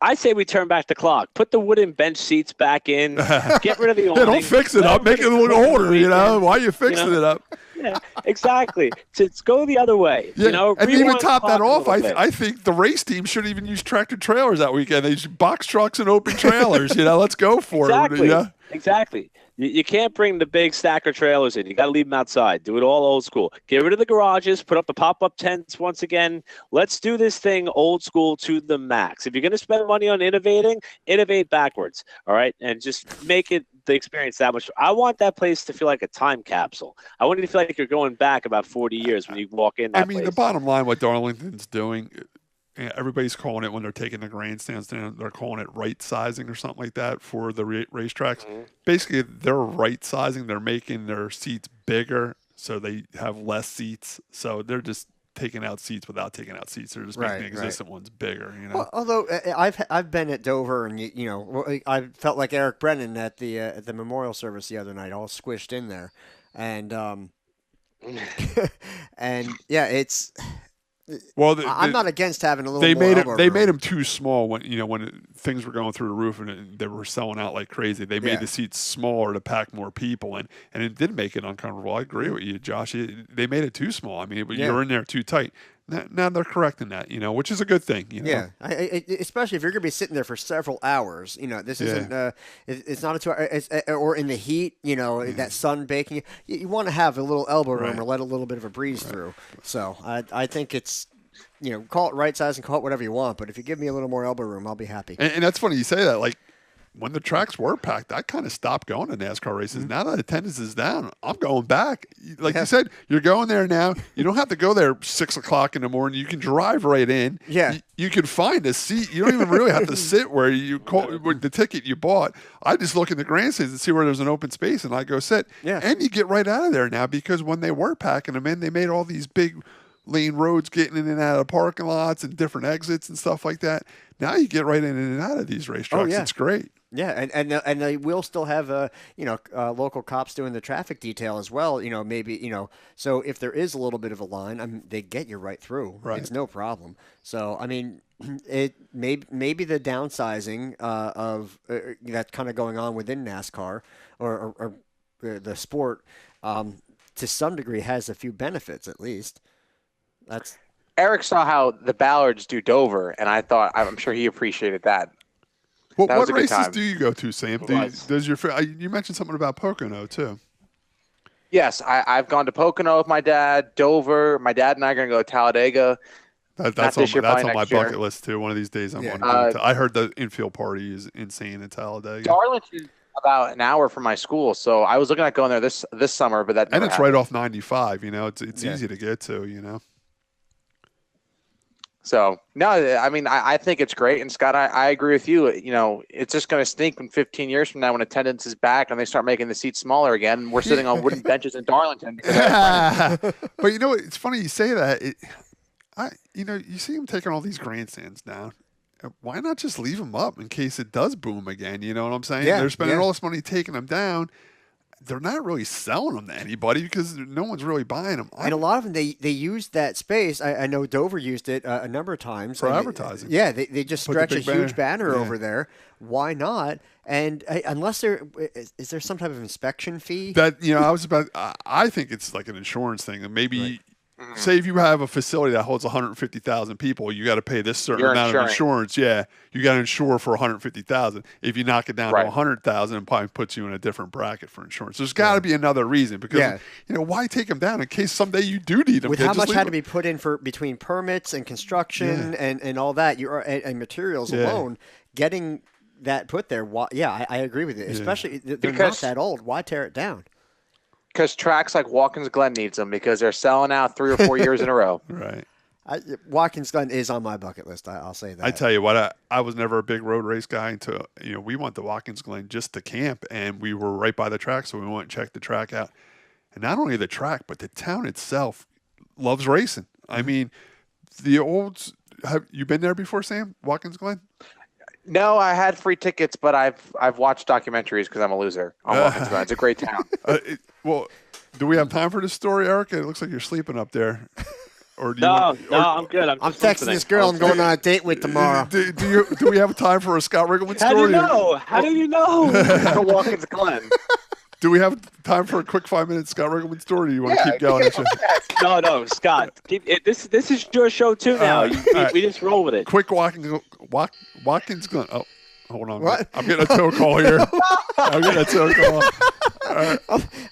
I say we turn back the clock. Put the wooden bench seats back in. Get rid of the awning. Don't fix it up. Make it look older, Why are you fixing it up? Yeah, exactly. To go the other way. Yeah. And even top that off, I think the race team should even use tractor trailers that weekend. They use box trucks and open trailers. Let's go for it. Yeah. Exactly. You can't bring the big stacker trailers in. You got to leave them outside. Do it all old school. Get rid of the garages. Put up the pop-up tents once again. Let's do this thing old school to the max. If you're going to spend money on innovating, innovate backwards. All right? And just make it the experience that much. I want that place to feel like a time capsule. I want it to feel like you're going back about 40 years when you walk in that place. The bottom line, what Darlington's doing, everybody's calling it, when they're taking the grandstands down, they're calling it right sizing or something like that for the racetracks. Mm-hmm. Basically, they're right sizing. They're making their seats bigger so they have less seats. So they're just taking out seats without taking out seats. They're just making the existing ones bigger. Well, although I've been at Dover, and I felt like Eric Brennan at the memorial service the other night, all squished in there, and and yeah, it's. Well, I'm not against having a little. They made them too small when things were going through the roof and they were selling out like crazy. They made the seats smaller to pack more people, and it did make it uncomfortable. I agree with you, Josh. They made it too small. You're in there too tight. Now they're correcting that, which is a good thing. Yeah, especially if you're going to be sitting there for several hours. This isn't. It's not a 2 hour. Or in the heat. That sun baking. You want to have a little elbow room or let a little bit of a breeze through. So I think it's. Call it right size and call it whatever you want. But if you give me a little more elbow room, I'll be happy. And that's funny you say that. Like, when the tracks were packed, I kind of stopped going to NASCAR races. Mm-hmm. Now that attendance is down, I'm going back. Like you said, you're going there now. You don't have to go there 6 o'clock in the morning. You can drive right in. Yeah. You can find a seat. You don't even really have to sit where you call with the ticket you bought. I just look in the grandstands and see where there's an open space, and I go sit. Yeah. And you get right out of there now, because when they were packing them in, they made all these big lane roads getting in and out of parking lots and different exits and stuff like that. Now you get right in and out of these racetracks. Oh, yeah. It's great. Yeah, and they will still have local cops doing the traffic detail as well. Maybe so if there is a little bit of a line, they get you right through. Right. It's no problem. So it maybe the downsizing of that's kind of going on within NASCAR or the sport to some degree has a few benefits at least. That's Eric saw how the Ballards do Dover, and I'm sure he appreciated that. Well, that was what a good races time. do you go to, Sam? You mentioned something about Pocono too. Yes, I've gone to Pocono with my dad, Dover. My dad and I are going to go to Talladega. That's on my bucket list too. One of these days I'm going to go to. I heard the infield party is insane in Talladega. Darlington about an hour from my school, so I was looking at going there this summer, but that never it's happened. right off 95. It's easy to get to. So, no, I think it's great. And, Scott, I agree with you. It's just going to stink when 15 years from now when attendance is back and they start making the seats smaller again. And we're sitting on wooden benches in Darlington. But, it's funny you say that. You see them taking all these grandstands down. Why not just leave them up in case it does boom again? You know what I'm saying? Yeah, they're spending all this money taking them down. They're not really selling them to anybody because no one's really buying them. And a lot of them, they used that space. I know Dover used it a number of times. For advertising. They just stretch a huge banner over there. Why not? And unless is there some type of inspection fee? I think it's like an insurance thing. And maybe... Right. Say if you have a facility that holds 150,000 people, you got to pay this certain amount of insurance. Yeah, you got to insure for 150,000. If you knock it down to 100,000, it probably puts you in a different bracket for insurance. There's got to be another reason because why take them down in case someday you do need them? With how much had to be put in for between permits and construction and all that, and materials alone, getting that put there. I agree with you. Especially they're not that old. Why tear it down? Because tracks like Watkins Glen needs them because they're selling out 3 or 4 years in a row. Right. Watkins Glen is on my bucket list. I'll say that. I tell you what, I was never a big road race guy until we went to Watkins Glen just to camp, and we were right by the track, so we went and checked the track out. And not only the track, but the town itself loves racing. I mean, the olds. Have you been there before, Sam? Watkins Glen? No, I had free tickets, but I've watched documentaries because I'm a loser on Watkins Glen. It's a great town. Well, do we have time for this story, Eric? It looks like you're sleeping up there. Or do I'm good. I'm texting listening. this girl I'm going on a date with tomorrow. Do we have time for a Scott Riggleman story? How do you know? Watkins Glen. Do we have time for a quick 5-minute Scott Riggleman story? Or do you want to keep going? No, Scott. This is your show too now. We just roll with it. Quick Watkins Glen. Oh, hold on. What? I'm getting a tow call here. Right.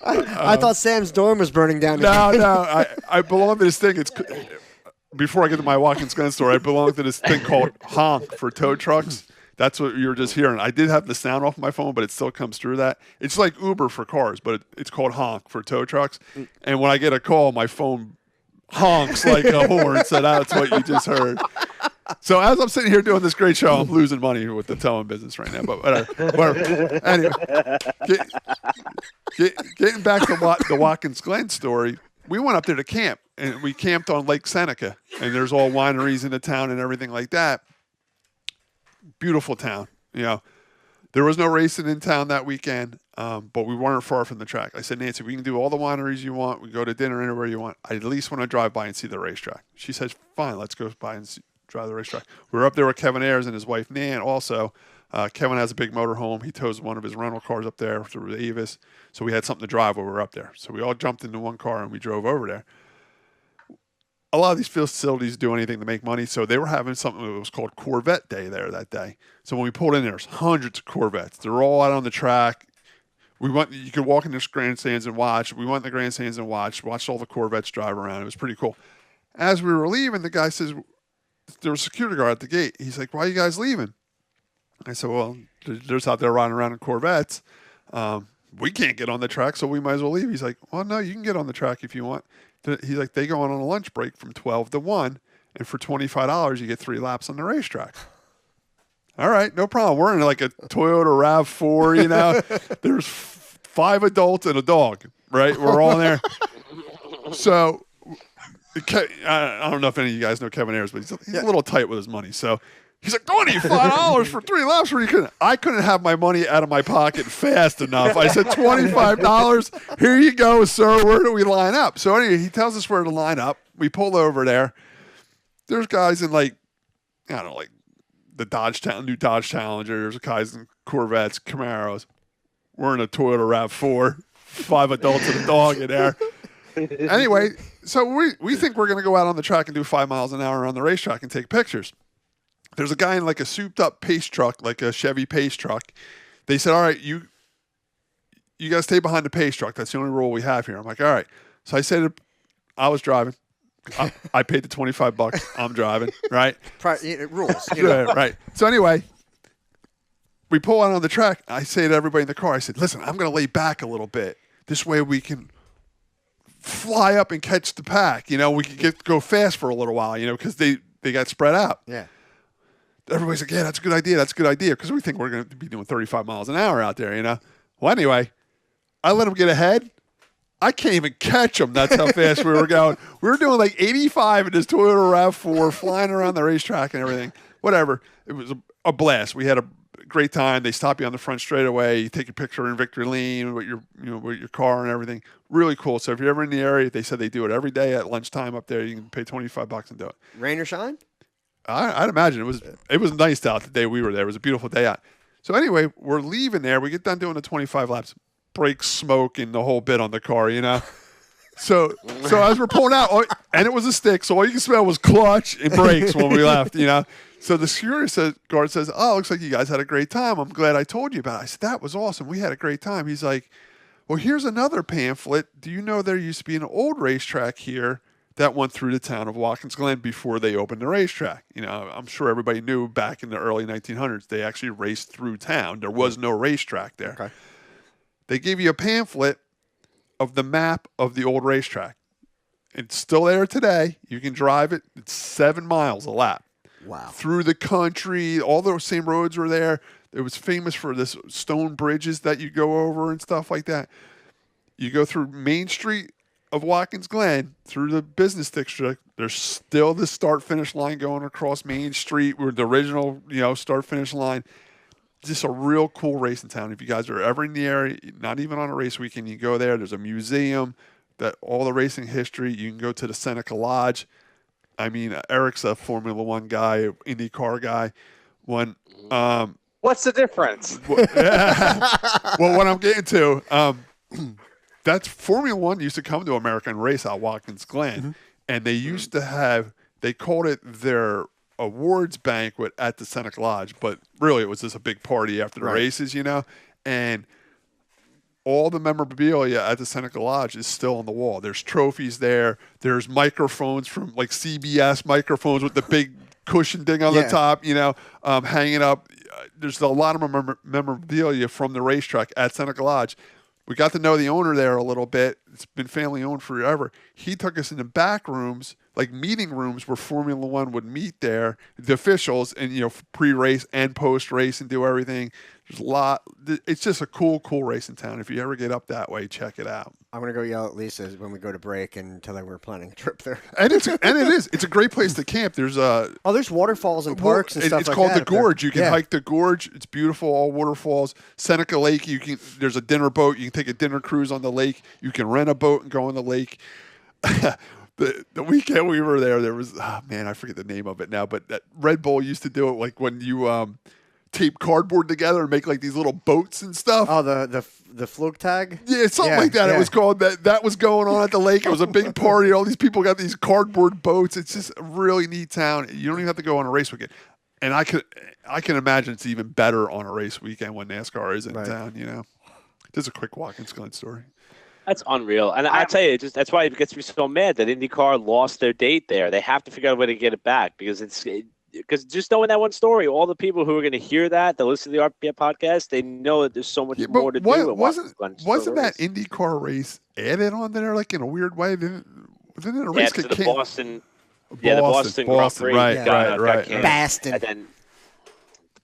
I thought Sam's dorm was burning down. No. I belong to this thing. It's before I get to my Watkins Glen story. I belong to this thing called honk for tow trucks. That's what you were just hearing. I did have the sound off my phone, but it still comes through that. It's like Uber for cars, but it's called honk for tow trucks. And when I get a call, my phone honks like a horn. So that's what you just heard. So as I'm sitting here doing this great show, I'm losing money with the towing business right now. But whatever. Anyway, getting back to the Watkins Glen story, we went up there to camp, and we camped on Lake Seneca. And there's all wineries in the town and everything like that. Beautiful town. There was no racing in town that weekend, but we weren't far from the track. I said, Nancy, we can do all the wineries you want. We can go to dinner anywhere you want. I at least want to drive by and see the racetrack. She says, fine, let's go by and drive the racetrack. We were up there with Kevin Ayers and his wife, Nan, also. Kevin has a big motorhome. He tows one of his rental cars up there through Avis. So we had something to drive while we were up there. So we all jumped into one car and we drove over there. a lot of these facilities do anything to make money, so they were having something that was called Corvette Day there that day. So when we pulled in, there's hundreds of Corvettes. They're all out on the track. You could walk in the grandstands and watch. We went in the grandstands and watched all the Corvettes drive around. It was pretty cool. As we were leaving, the guy says, there was a security guard at the gate. He's like, why are you guys leaving? I said, well, they're just out there riding around in Corvettes. We can't get on the track, so we might as well leave. He's like, well, no, you can get on the track if you want. He's like, they go on a lunch break from 12 to 1, and for $25, you get 3 laps on the racetrack. All right, no problem. We're in like a Toyota RAV4, you know. There's 5 adults and a dog, right? We're all in there. So I don't know if any of you guys know Kevin Ayers, but he's a little tight with his money. So he's like, $25 for 3 laps. I couldn't have my money out of my pocket fast enough. I said, $25. Here you go, sir. Where do we line up? So anyway, he tells us where to line up. We pull over there. There's guys in like the new Dodge Challenger. There's guys in Corvettes, Camaros. We're in a Toyota RAV4. 5 adults and a dog in there. Anyway, so we think we're going to go out on the track and do 5 miles an hour on the racetrack and take pictures. There's a guy in like a souped-up pace truck, like a Chevy pace truck. They said, all right, you got to stay behind the pace truck. That's the only rule we have here. I'm like, all right. So I said, I was driving. I paid the $25. I'm driving, right? Rules. Right. So anyway, we pull out on the track. I say to everybody in the car, I said, listen, I'm going to lay back a little bit. This way we can fly up and catch the pack. You know, we can go fast for a little while, you know, because they got spread out. Yeah. Everybody's like, yeah, that's a good idea. That's a good idea. Because we think we're going to be doing 35 miles an hour out there, you know. Well, anyway, I let them get ahead. I can't even catch them. That's how fast we were going. We were doing like 85 in this Toyota RAV4, flying around the racetrack and everything. Whatever. It was a blast. We had a great time. They stop you on the front straightaway. You take a picture in Victory Lane with your car and everything. Really cool. So if you're ever in the area, they said they do it every day at lunchtime up there. You can pay $25 and do it. Rain or shine? I'd imagine it was nice out the day we were there. It was a beautiful day out. So anyway, we're leaving there. We get done doing the 25 laps. Brakes, smoke, and the whole bit on the car, you know. So as we're pulling out, and it was a stick, so all you can smell was clutch and brakes when we left, you know. So the security guard says, "Oh, looks like you guys had a great time. I'm glad I told you about it." I said, "That was awesome. We had a great time." He's like, "Well, here's another pamphlet. Do you know there used to be an old racetrack here that went through the town of Watkins Glen before they opened the racetrack? You know, I'm sure everybody knew back in the early 1900s they actually raced through town. There was no racetrack there." Okay. They gave you a pamphlet of the map of the old racetrack. It's still there today. You can drive it. It's 7 miles a lap. Wow. Through the country. All those same roads were there. It was famous for this stone bridges that you go over and stuff like that. You go through Main Street of Watkins Glen, through the business district. There's still the start-finish line going across Main Street. We're the original, start-finish line. Just a real cool racing town. If you guys are ever in the area, not even on a race weekend, you go there. There's a museum that all the racing history. You can go to the Seneca Lodge. I mean, Eric's a Formula One guy, Indycar guy. What's the difference? Well, what I'm getting to, that's Formula One used to come to American race out Watkins Glen, and they used to have. They called it their awards banquet at the Seneca Lodge, but really it was just a big party after the races, and all the memorabilia at the Seneca Lodge is still on the wall. There's trophies there. There's microphones from like CBS microphones with the big cushion thing on the top, hanging up. There's a lot of memorabilia from the racetrack at Seneca Lodge. We got to know the owner there a little bit. It's been family owned forever. He took us in the back rooms, like meeting rooms where Formula One would meet there, the officials, and pre-race and post-race and do everything. There's a lot. It's just a cool racing town. If you ever get up that way, check it out. I'm gonna go yell at Lisa when we go to break and tell her we're planning a trip there. And it is. It's a great place to camp. There's there's waterfalls and parks and stuff like that. It's called the Gorge. You can hike the Gorge. It's beautiful. All waterfalls. Seneca Lake. There's a dinner boat. You can take a dinner cruise on the lake. You can rent a boat and go on the lake. The weekend we were there was I forget the name of it now, but that Red Bull used to do it like when you tape cardboard together and make like these little boats and stuff. Oh, the Flugtag? Yeah, something like that. It was called that. That was going on at the lake. It was a big party. All these people got these cardboard boats. It's just a really neat town. You don't even have to go on a race weekend. And I can imagine it's even better on a race weekend when NASCAR is in town. You know, just a quick Watkins Glen story. That's unreal. And I tell you, that's why it gets me so mad that IndyCar lost their date there. They have to figure out a way to get it back because just knowing that one story, all the people who are going to hear that listen to the RPM podcast, they know that there's so much more to do. Wasn't that IndyCar race added on there like in a weird way? Didn't a race get the Boston? Yeah, the Boston Grand Prix. Right. Boston. And then,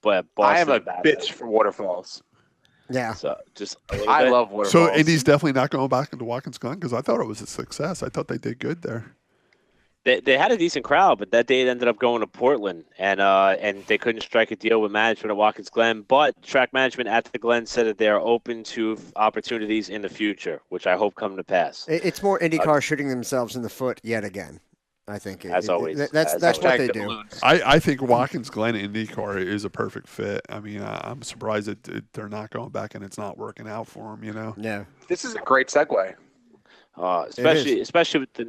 but I am a bitch for waterfalls. Yeah. So I love waterfalls. So Indy's definitely not going back into Watkins Glen because I thought it was a success. I thought they did good there. They had a decent crowd, but that day it ended up going to Portland, and they couldn't strike a deal with management at Watkins Glen. But track management at the Glen said that they are open to opportunities in the future, which I hope come to pass. It's more IndyCar shooting themselves in the foot yet again. I think as always. That's what they do. I think Watkins Glen IndyCar is a perfect fit. I mean, I'm surprised that they're not going back and it's not working out for them. You know. Yeah. This is a great segue. Especially with the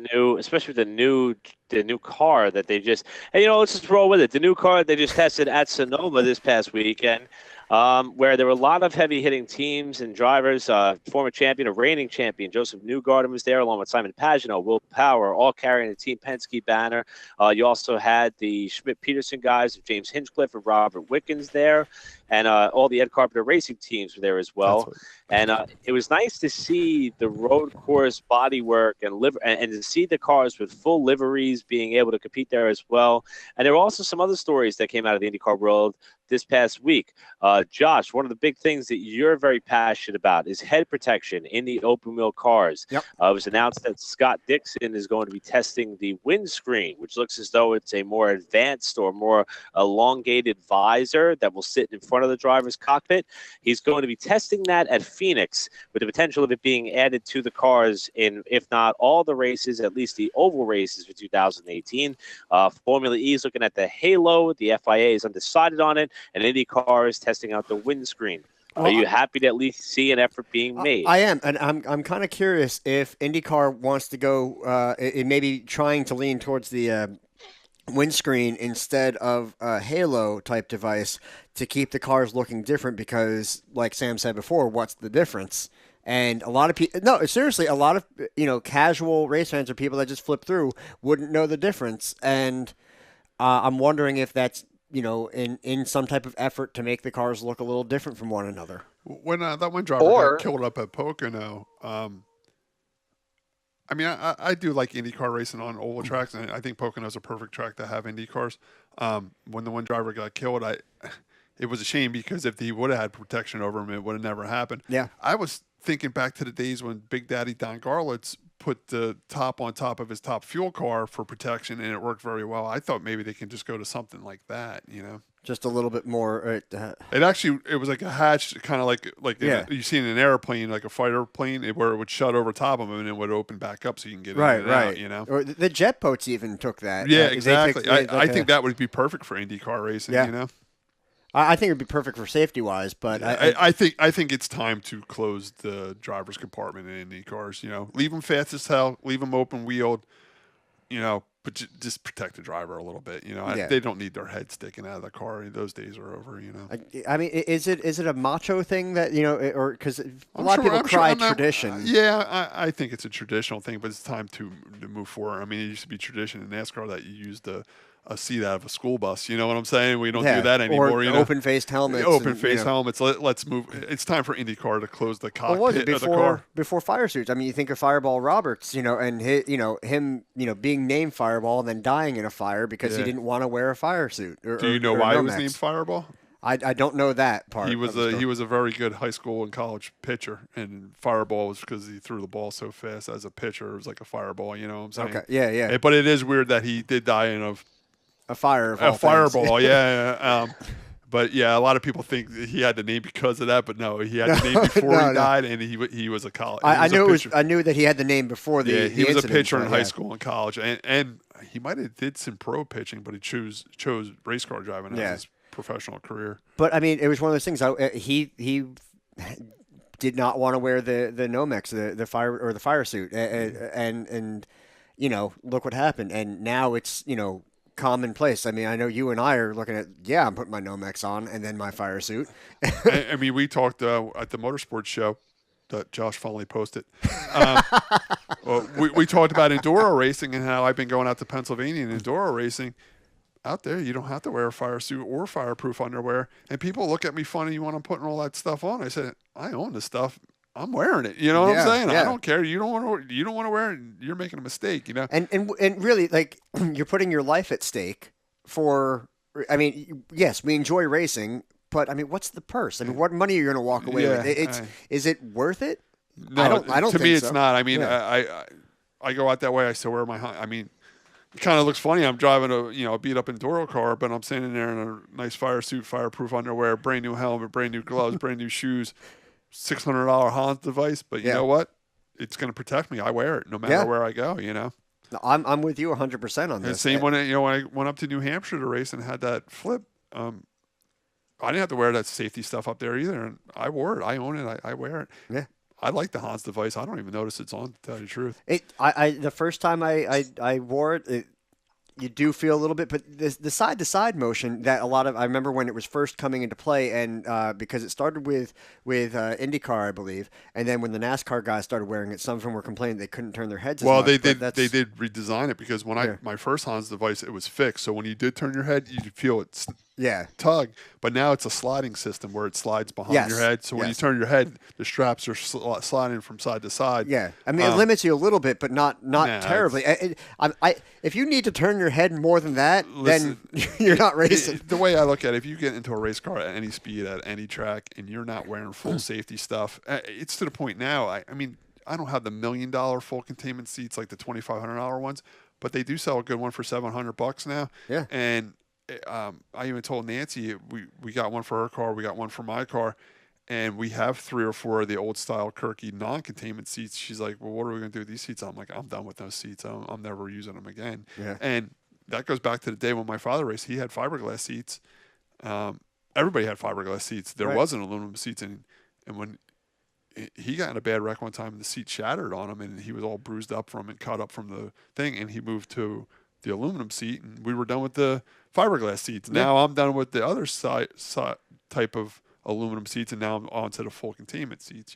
new car that they just, and let's just roll with it. The new car they just tested at Sonoma this past weekend, where there were a lot of heavy hitting teams and drivers. Former champion, a reigning champion, Joseph Newgarden was there, along with Simon Pagenaud, Will Power, all carrying the Team Penske banner. You also had the Schmidt-Peterson guys of James Hinchcliffe and Robert Wickens there, and all the Ed Carpenter Racing teams were there as well. And it was nice to see the road course bodywork and to see the cars with full liveries being able to compete there as well. And there were also some other stories that came out of the IndyCar world this past week. Josh, one of the big things that you're very passionate about is head protection in the open wheel cars. Yep. It was announced that Scott Dixon is going to be testing the windscreen, which looks as though it's a more advanced or more elongated visor that will sit in front of the driver's cockpit. He's going to be testing that at Phoenix with the potential of it being added to the cars in, if not all the races, at least the oval races for 2018. Formula E is looking at the Halo. The FIA is undecided on it. And IndyCar is testing out the windscreen. Are you happy to at least see an effort being made? I am, and I'm kind of curious if IndyCar wants to go, it may be trying to lean towards the windscreen instead of a Halo type device to keep the cars looking different because, like Sam said before, what's the difference? And a lot of people, no, seriously, a lot of, casual race fans or people that just flip through wouldn't know the difference. And I'm wondering if that's, in some type of effort to make the cars look a little different from one another. When that one driver got killed up at Pocono, I mean, I do like IndyCar racing on oval tracks, and I think Pocono is a perfect track to have Indy cars. When the one driver got killed, it was a shame because if he would have had protection over him, it would have never happened. Yeah. I was thinking back to the days when Big Daddy Don Garlitz put the top on top of his top fuel car for protection, and it worked very well. I thought maybe they can just go to something like that, Just a little bit more. It was like a hatch, kind of like you see in an airplane, like a fighter plane, where it would shut over top of them and it would open back up so you can get in and out, Or the jet boats even took that. Yeah, exactly. I think that would be perfect for IndyCar racing. I think it would be perfect for safety wise, but I think it's time to close the driver's compartment in Indy cars. Leave them fast as hell, leave them open wheeled, but just protect the driver a little bit. They don't need their head sticking out of the car. Those days are over. I mean, is it a macho thing that or because a lot of people cry tradition? I think it's a traditional thing, but it's time to move forward. I mean, it used to be tradition in NASCAR that you used a seat out of a school bus. You know what I'm saying? We don't do that anymore. Or open-faced helmets. Open-faced helmets. Let's move. It's time for IndyCar to close the cockpit of the car. Before fire suits? I mean, you think of Fireball Roberts, and him, being named Fireball and then dying in a fire because he didn't want to wear a fire suit. Do you know why he was named Fireball? I don't know that part. He was a very good high school and college pitcher, and Fireball was because he threw the ball so fast as a pitcher. It was like a fireball. You know what I'm saying? Okay. Yeah. But it is weird that he did die in a fireball, but a lot of people think that he had the name because of that, but no, he had the name before he died, and he was a college. I knew that he had the name before the. He was a pitcher in high school and college, and he might have did some pro pitching, but he chose race car driving as his professional career. But I mean, it was one of those things. He did not want to wear the Nomex, the fire suit, and look what happened. And now it's commonplace. I mean, I know you and I are looking at, I'm putting my Nomex on and then my fire suit. I mean, we talked at the motorsports show that Josh finally posted. We talked about enduro racing and how I've been going out to Pennsylvania and enduro racing. Out there, you don't have to wear a fire suit or fireproof underwear. And people look at me funny when I'm putting all that stuff on. I said, I own this stuff. I'm wearing it. You know what I'm saying? Yeah. I don't care. You don't want to wear it. You're making a mistake. And really, like, you're putting your life at stake for. I mean, yes, we enjoy racing, but I mean, what's the purse? I mean, what money are you going to walk away with? Is it worth it? No, I don't. To think me, it's so. not. I mean, I go out that way. I still wear my. I mean, it kind of looks funny. I'm driving a beat up enduro car, but I'm sitting there in a nice fire suit, fireproof underwear, brand new helmet, brand new gloves, brand new shoes, $600 Hans device. But you know what? It's going to protect me. I wear it no matter where I go. No, I'm with you 100% on this. And same when I went up to New Hampshire to race and had that flip. I didn't have to wear that safety stuff up there either, and I wore it. I own it. I wear it. Yeah. I like the Hans device. I don't even notice it's on, to tell you the truth. The first time I wore it, you do feel a little bit, but the side-to-side motion that I remember when it was first coming into play, and because it started with Indycar, I believe, and then when the NASCAR guys started wearing it, some of them were complaining they couldn't turn their heads. Well, as much, they did redesign it because when my first Hans device, it was fixed, so when you did turn your head, you could feel it tug. But now it's a sliding system where it slides behind your head, so when you turn your head, the straps are sliding from side to side. Yeah, I mean, it limits you a little bit, but not terribly. If you need to turn your head more than that, then you're not racing. The way I look at it, if you get into a race car at any speed, at any track, and you're not wearing full safety stuff, it's to the point now, I mean, I don't have the $1 million full containment seats like the $2,500 ones, but they do sell a good one for $700 now. Yeah. And I even told Nancy we got one for her car, we got one for my car, and we have 3 or 4 of the old style Kirky non-containment seats. She's like, well, what are we going to do with these seats? I'm like, I'm done with those seats. I'm never using them again. Yeah. And that goes back to the day when my father raced. He had fiberglass seats. Everybody had fiberglass seats. There wasn't aluminum seats. And when he got in a bad wreck one time, and the seat shattered on him, and he was all bruised up from it, cut up from the thing, and he moved to the aluminum seat, and we were done with the fiberglass seats. Now I'm done with the other side type of aluminum seats, and now I'm on to the full containment seats.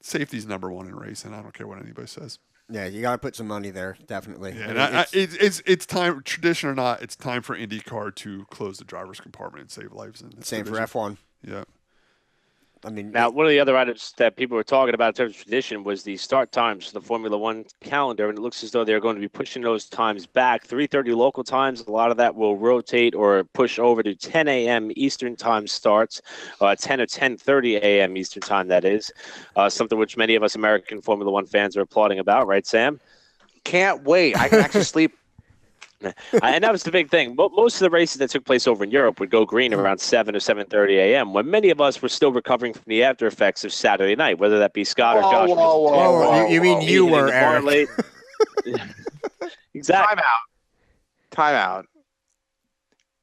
Safety's number one in racing. I don't care what anybody says. Yeah, you got to put some money there, definitely. Yeah, it's time, tradition or not, it's time for IndyCar to close the driver's compartment and save lives. Same for F1. Yeah. I mean, now one of the other items that people were talking about in terms of tradition was the start times for the Formula One calendar, and it looks as though they're going to be pushing those times back. 3:30 local times. A lot of that will rotate or push over to 10 a.m. Eastern time starts, 10 or 10:30 a.m. Eastern time. That is something which many of us American Formula One fans are applauding about, right, Sam? Can't wait. I can actually sleep. And that was the big thing. Most of the races that took place over in Europe would go green around 7 or 7:30 a.m. when many of us were still recovering from the after effects of Saturday night, whether that be Scott or Josh. You mean you were, Eric. Exactly. Time out.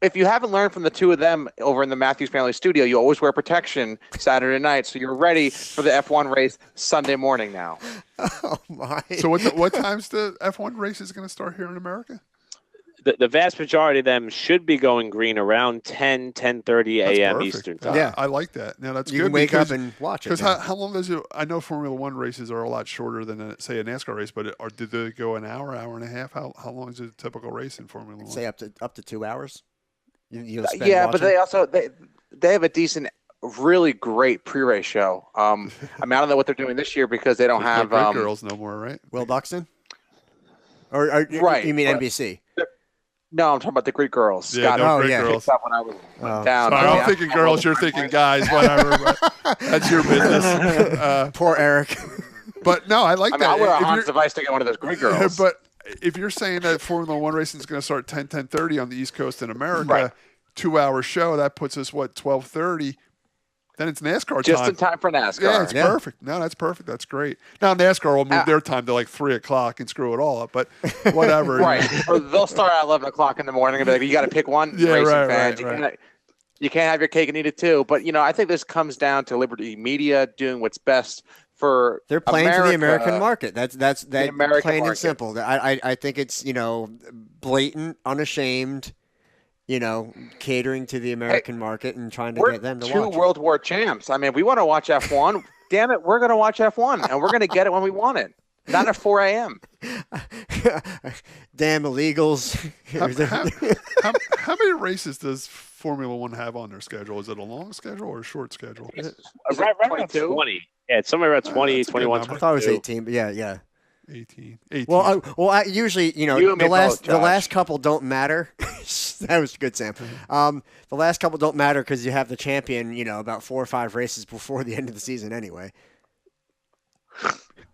If you haven't learned from the two of them over in the Matthews family studio, you always wear protection Saturday night, so you're ready for the F1 race Sunday morning now. Oh, my. So what time's the F1 race is going to start here in America? The vast majority of them should be going green around 10:30 a.m. Eastern time. Yeah, I like that. Now that's you good. You can wake up and watch it. Because how long does it? I know Formula One races are a lot shorter than say a NASCAR race, but did they go an hour and a half? How long is a typical race in Formula One? Say up to 2 hours. Yeah, but they also they have a decent, really great pre-race show. I mean, I don't know what they're doing this year because they don't have girls no more, right? Will Buxton, or right? You mean NBC? No, I'm talking about the Greek girls. Yeah, Scott, girls. Up when I was down. Sorry, I'm thinking girls, you're thinking guys, whatever. But that's your business. Poor Eric. But no, I like that. I'll wear a Hans device to get one of those Greek girls. But if you're saying that Formula One racing is going to start 10:30 on the East Coast in America, right. 2-hour show, that puts us 12:30. Then it's NASCAR Just time. in time for NASCAR. Yeah, it's perfect. No, that's perfect. That's great. Now NASCAR will move their time to like 3 o'clock and screw it all up, but whatever. Right. Or they'll start at 11 o'clock in the morning and be like, you got to pick one racing fan. You can't have your cake and eat it too. But, I think this comes down to Liberty Media doing what's best for They're playing America, to the American market. That's the American plain market. and simple. I think it's, blatant, unashamed, catering to the American market and trying to get them to watch. We're 2 World War champs. I mean, if we want to watch F1, damn it, we're going to watch F1, and we're going to get it when we want it. Not at 4 a.m. Damn illegals. How many races does Formula One have on their schedule? Is it a long schedule or a short schedule? Right around 20. Yeah, it's somewhere around 20, 21. I thought it was 18, but yeah. 18. Well, usually, the last couple don't matter. That was good, Sam. The last couple don't matter because you have the champion, about 4 or 5 races before the end of the season anyway.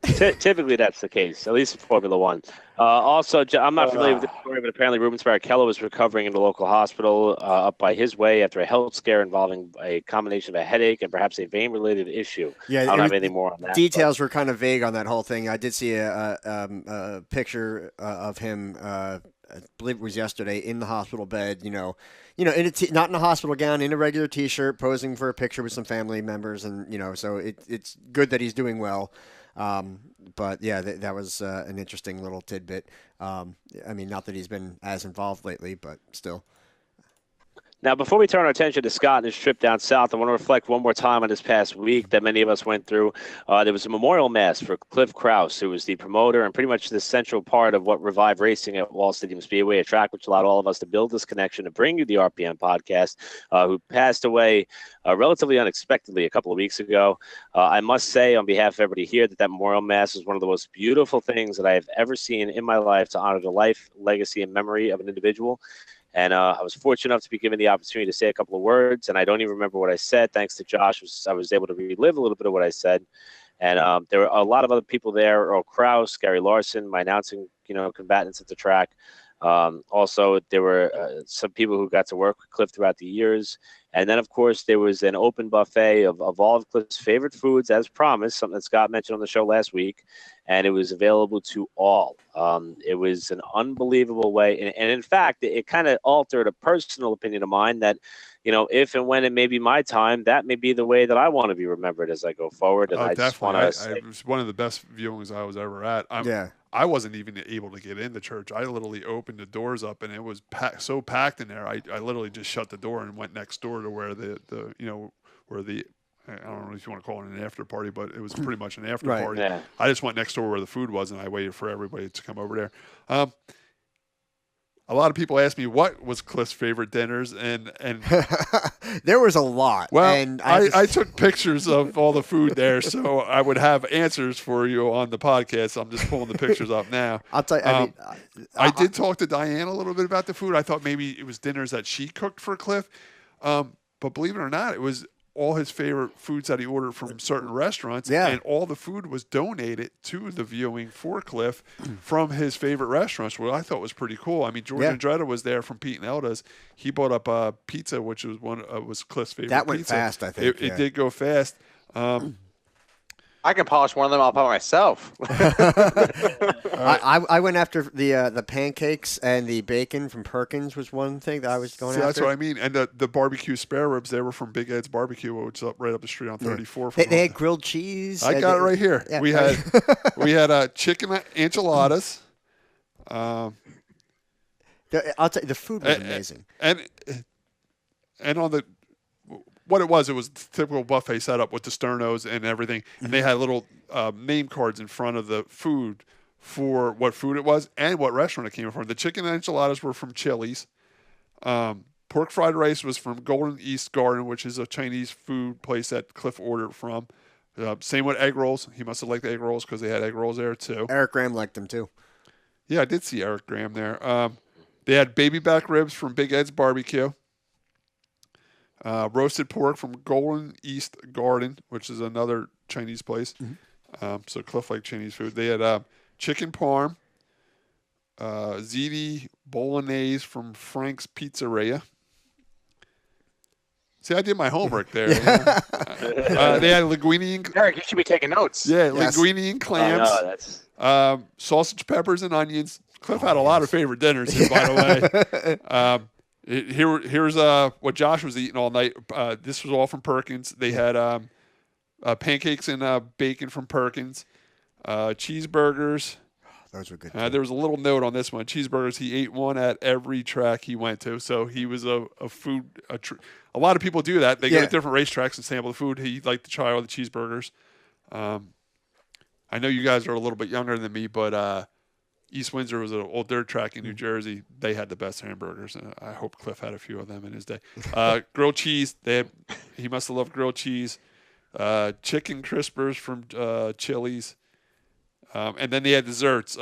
Typically, that's the case, at least in Formula One. Also, I'm not familiar with the story, but apparently Rubens Barrichello was recovering in the local hospital up by his way after a health scare involving a combination of a headache and perhaps a vein-related issue. Yeah, I don't have anything more on that. Details were kind of vague on that whole thing. I did see a picture of him, I believe it was yesterday, in the hospital bed, not in a hospital gown, in a regular T-shirt, posing for a picture with some family members. And, so it's good that he's doing well. But yeah, that was an interesting little tidbit. I mean, not that he's been as involved lately, but still. Now, before we turn our attention to Scott and his trip down south, I want to reflect one more time on this past week that many of us went through. There was a memorial mass for Cliff Krause, who was the promoter and pretty much the central part of what revived racing at Wall Stadium Speedway, a track which allowed all of us to build this connection to bring you the RPM podcast, who passed away relatively unexpectedly a couple of weeks ago. I must say, on behalf of everybody here, that memorial mass is one of the most beautiful things that I have ever seen in my life to honor the life, legacy, and memory of an individual. And I was fortunate enough to be given the opportunity to say a couple of words, and I don't even remember what I said. Thanks to Josh, I was able to relive a little bit of what I said. And there were a lot of other people there: Earl Krause, Gary Larson, my announcing, combatants at the track. Also, there were some people who got to work with Cliff throughout the years. And then, of course, there was an open buffet of all of Cliff's favorite foods, as promised, something that Scott mentioned on the show last week. And it was available to all. It was an unbelievable way. And in fact, it kind of altered a personal opinion of mine that, if and when it may be my time, that may be the way that I want to be remembered as I go forward. And I just want to it was one of the best viewings I was ever at. I wasn't even able to get into church. I literally opened the doors up, and it was so packed in there. I literally just shut the door and went next door to where the I don't know if you want to call it an after party, but it was pretty much an after party. Yeah. I just went next door where the food was, and I waited for everybody to come over there. A lot of people ask me what was Cliff's favorite dinners, and there was a lot. Well, and I took pictures of all the food there, so I would have answers for you on the podcast. I'm just pulling the pictures up now. I'll tell you. I did talk to Diane a little bit about the food. I thought maybe it was dinners that she cooked for Cliff, but believe it or not, it was all his favorite foods that he ordered from certain restaurants, and all the food was donated to the viewing for Cliff from his favorite restaurants, which I thought was pretty cool. I mean, George Andretta was there from Pete and Elda's. He bought up pizza, which was was Cliff's favorite. That went pizza. fast, I think. It did go fast. I can polish one of them all by myself. I went after the pancakes and the bacon from Perkins was one thing that I was going after. That's what I mean. And the barbecue spare ribs, they were from Big Ed's Barbecue, which is right up the street on 34. They had grilled cheese. I got it right here. Yeah. We had chicken enchiladas. I'll tell you, the food was amazing. And on the what it was typical buffet setup with the sternos and everything, and they had little name cards in front of the food for what food it was and what restaurant it came from. The chicken enchiladas were from Chili's. Pork fried rice was from Golden East Garden, which is a Chinese food place that Cliff ordered from. Same with egg rolls. He must have liked the egg rolls because they had egg rolls there too. Eric Graham liked them too. Yeah, I did see Eric Graham there. They had baby back ribs from Big Ed's Barbecue. Roasted pork from Golden East Garden, which is another Chinese place. So Cliff liked Chinese food. They had chicken parm, ziti bolognese from Frank's Pizzeria. See, I did my homework there. They had linguine and Eric, you should be taking notes. Yeah, linguine and clams. Sausage, peppers, and onions. Cliff had a lot of favorite dinners here, by the way. Here's what Josh was eating all night. This was all from Perkins. They had pancakes and bacon from Perkins, cheeseburgers. Those were good. There was a little note on this one. Cheeseburgers. He ate one at every track he went to. So he was a a lot of people do that. They go to different racetracks and sample the food. He liked to try all the cheeseburgers. I know you guys are a little bit younger than me, but East Windsor was an old dirt track in New Jersey. They had the best hamburgers. I hope Cliff had a few of them in his day. Grilled cheese. He must have loved grilled cheese. Chicken crispers from Chili's. And then they had desserts.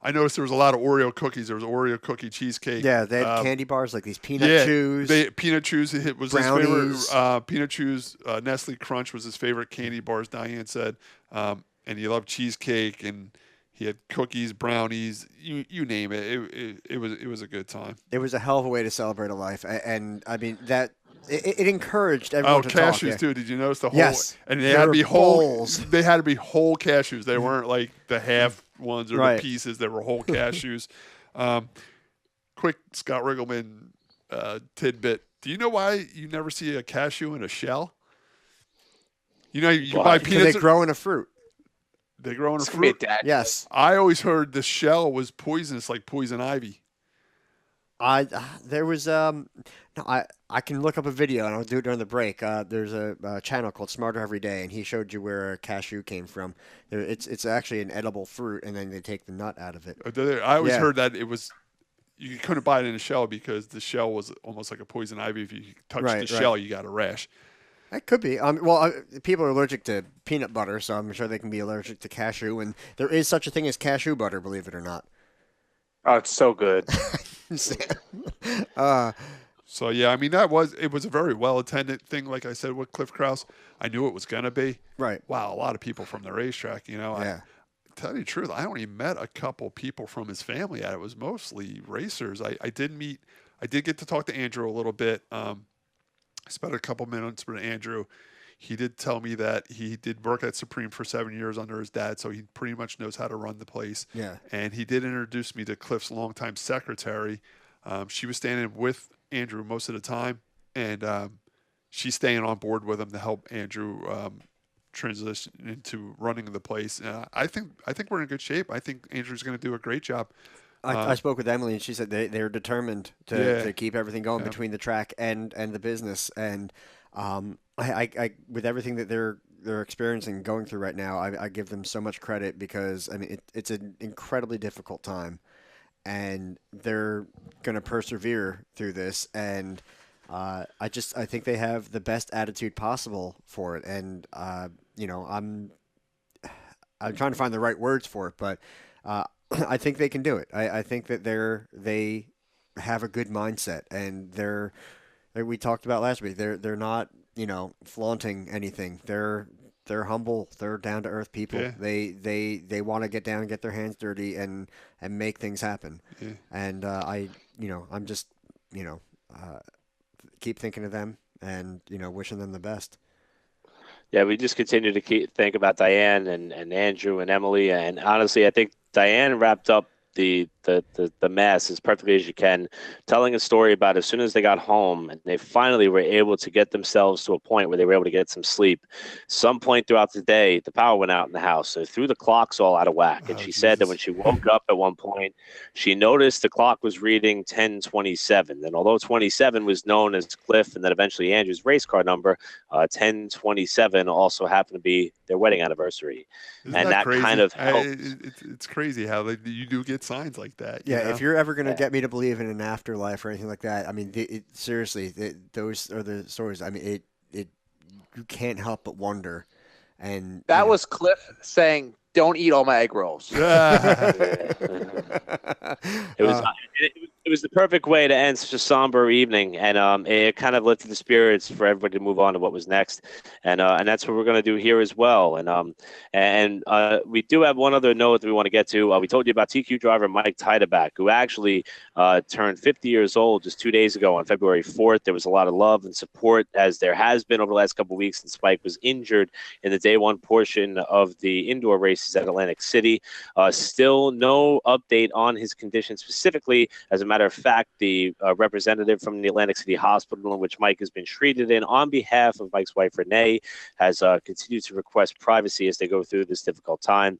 I noticed there was a lot of Oreo cookies. There was Oreo cookie cheesecake. Yeah, they had candy bars like these peanut chews. Peanut chews was brownies. his favorite. Peanut chews, Nestle Crunch was his favorite candy bars, Diane said. And he loved cheesecake, and he had cookies, brownies, you name it. It was a good time. It was a hell of a way to celebrate a life. And I mean, that it encouraged everyone to talk. Cashews too. Did you notice the whole? Yes. And they had to be whole. Bowls. They had to be whole cashews. They weren't like the half ones or the pieces. They were whole cashews. Quick Scott Riggleman tidbit. Do you know why you never see a cashew in a shell? You know, you buy peanuts. Because they grow in a fruit. They grow in a fruit. Yes. I always heard the shell was poisonous, like poison ivy. There was I can look up a video and I'll do it during the break. There's a channel called Smarter Every Day, and he showed you where a cashew came from. It's actually an edible fruit, and then they take the nut out of it. I always heard that it was you couldn't buy it in a shell because the shell was almost like a poison ivy. If you touched the shell, you got a rash. That could be. People are allergic to peanut butter, so I'm sure they can be allergic to cashew, and there is such a thing as cashew butter, believe it or not. Oh, it's so good. So yeah, I mean it was a very well attended thing. Like I said with Cliff Krause, I knew it was gonna be. Right. Wow, a lot of people from the racetrack. You know, yeah. Tell you the truth, I only met a couple people from his family. It was mostly racers. I did get to talk to Andrew a little bit. I spent a couple minutes with Andrew. He did tell me that he did work at Supreme for 7 years under his dad, so he pretty much knows how to run the place. Yeah. And he did introduce me to Cliff's longtime secretary. She was standing with Andrew most of the time, and she's staying on board with him to help Andrew transition into running the place. I think we're in good shape. I think Andrew's going to do a great job. I spoke with Emily, and she said they're determined to keep everything going between the track and the business. And I with everything that they're experiencing, going through right now, I give them so much credit because I mean it's an incredibly difficult time, and they're going to persevere through this. And I think they have the best attitude possible for it. And I'm trying to find the right words for it, but I think they can do it. I think that they have a good mindset, and we talked about last week. They're not flaunting anything. They're humble. They're down to earth people. Yeah. They want to get down and get their hands dirty and make things happen. Yeah. And I'm just keep thinking of them and wishing them the best. Yeah, we just continue to think about Diane and Andrew and Emily, and honestly, I think Diane wrapped up the mess as perfectly as you can, telling a story about as soon as they got home and they finally were able to get themselves to a point where they were able to get some sleep. Some point throughout the day, the power went out in the house, so threw the clocks all out of whack. And she said that when she woke up at one point, she noticed the clock was reading 10:27. And although 27 was known as Cliff and then eventually Andrew's race car number, 10:27 also happened to be their wedding anniversary. Isn't that crazy? Kind of helped. It's crazy how you do get signs like that. Yeah, if you're ever going to get me to believe in an afterlife or anything like that, I mean, seriously, those are the stories. I mean, you can't help but wonder. And that was Cliff saying, "Don't eat all my egg rolls." It was the perfect way to end such a somber evening, and it kind of lifted the spirits for everybody to move on to what was next, and that's what we're going to do here as well. And we do have one other note that we want to get to. We told you about TQ driver Mike Titeback, who actually turned 50 years old just 2 days ago on February 4th. There was a lot of love and support, as there has been over the last couple of weeks, and Spike was injured in the day one portion of the indoor races at Atlantic City. Still no update on his condition specifically. As a matter matter of fact, the representative from the Atlantic City Hospital in which Mike has been treated in, on behalf of Mike's wife, Renee, has continued to request privacy as they go through this difficult time.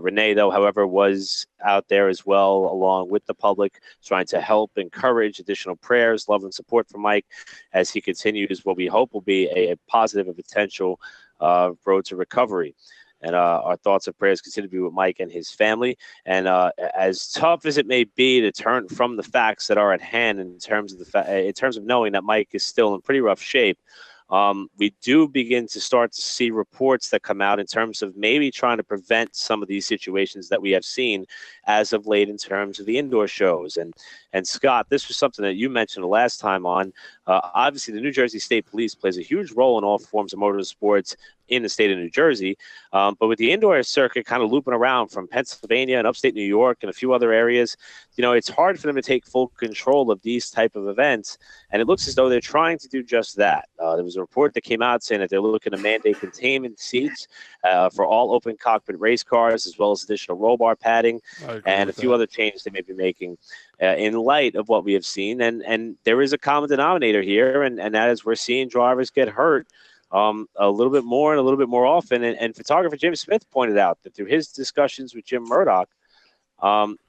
Renee, though, however, was out there as well, along with the public, trying to help, encourage additional prayers, love, and support for Mike as he continues what we hope will be a positive and potential road to recovery. And our thoughts and prayers continue to be with Mike and his family. And as tough as it may be to turn from the facts that are at hand in terms of knowing that Mike is still in pretty rough shape, we do begin to start to see reports that come out in terms of maybe trying to prevent some of these situations that we have seen as of late in terms of the indoor shows. And Scott, this was something that you mentioned the last time on. Obviously, the New Jersey State Police plays a huge role in all forms of motorsports in the state of New Jersey. But with the indoor circuit kind of looping around from Pennsylvania and upstate New York and a few other areas, it's hard for them to take full control of these type of events. And it looks as though they're trying to do just that. There was a report that came out saying that they're looking to mandate containment seats for all open cockpit race cars, as well as additional roll bar padding and a few other changes they may be making in light of what we have seen. And there is a common denominator here, and that is we're seeing drivers get hurt a little bit more and a little bit more often. And photographer Jim Smith pointed out that through his discussions with Jim Murdoch,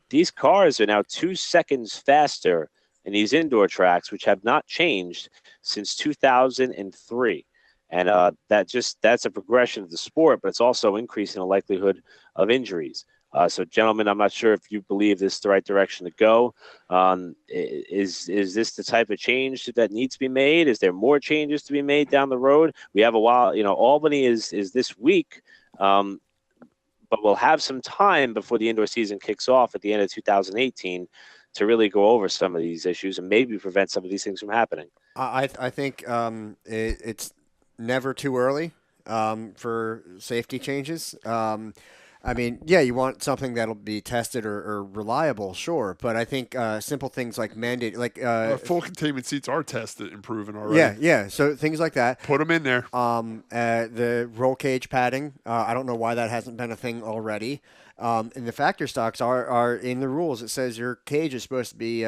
these cars are now 2 seconds faster in these indoor tracks, which have not changed since 2003. And that's a progression of the sport, but it's also increasing the likelihood of injuries. So, gentlemen, I'm not sure if you believe this is the right direction to go. Is this the type of change that needs to be made? Is there more changes to be made down the road? We have a while. Albany is this week, but we'll have some time before the indoor season kicks off at the end of 2018 to really go over some of these issues and maybe prevent some of these things from happening. I think it's never too early for safety changes. You want something that'll be tested or reliable, sure. But I think simple things like mandate, full containment seats are tested and proven already. Yeah. So things like that. Put them in there. The roll cage padding. I don't know why that hasn't been a thing already. And the factor stocks are in the rules. It says your cage is supposed to be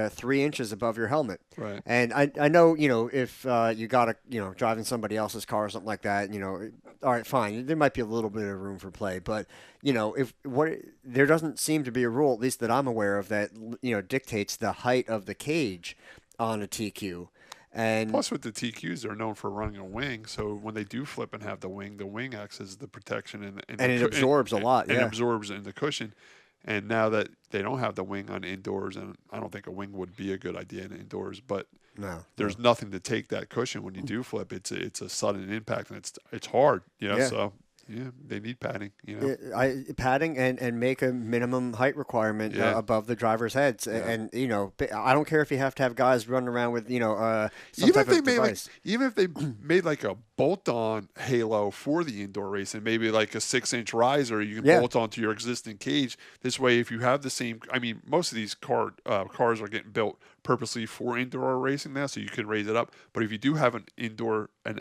3 inches above your helmet. Right. And I know, if you got driving somebody else's car or something like that, all right, fine. There might be a little bit of room for play, but there doesn't seem to be a rule, at least that I'm aware of, that dictates the height of the cage on a TQ. And plus, with the TQs, they're known for running a wing. So when they do flip and have the wing acts as the protection and it absorbs a lot. And absorbs in the cushion. And now that they don't have the wing on indoors, and I don't think a wing would be a good idea in indoors, but there's nothing to take that cushion when you do flip. It's a sudden impact, and it's hard, So they need padding, padding and make a minimum height requirement above the driver's heads, and I don't care if you have to have guys running around with some type of device. Even if they made like a bolt-on halo for the indoor racing, maybe like a 6-inch riser you can bolt onto your existing cage. This way, if you have the same, most of these cars are getting built purposely for indoor racing now, so you can raise it up. But if you do have an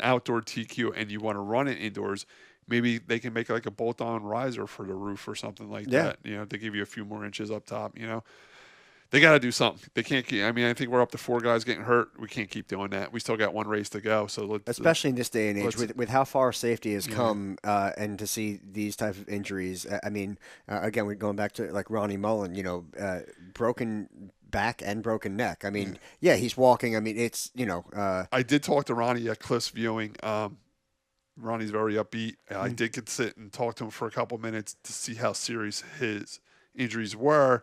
outdoor TQ and you want to run it indoors, maybe they can make like a bolt-on riser for the roof or something like that. To give you a few more inches up top. They got to do something. They can't keep. I think we're up to 4 guys getting hurt. We can't keep doing that. We still got 1 race to go. So especially in this day and age, with how far safety has come, and to see these type of injuries. Again, we're going back to like Ronnie Mullen. Broken back and broken neck. He's walking. It's I did talk to Ronnie at Cliff's Viewing. Ronnie's very upbeat. I did get to sit and talk to him for a couple minutes to see how serious his injuries were.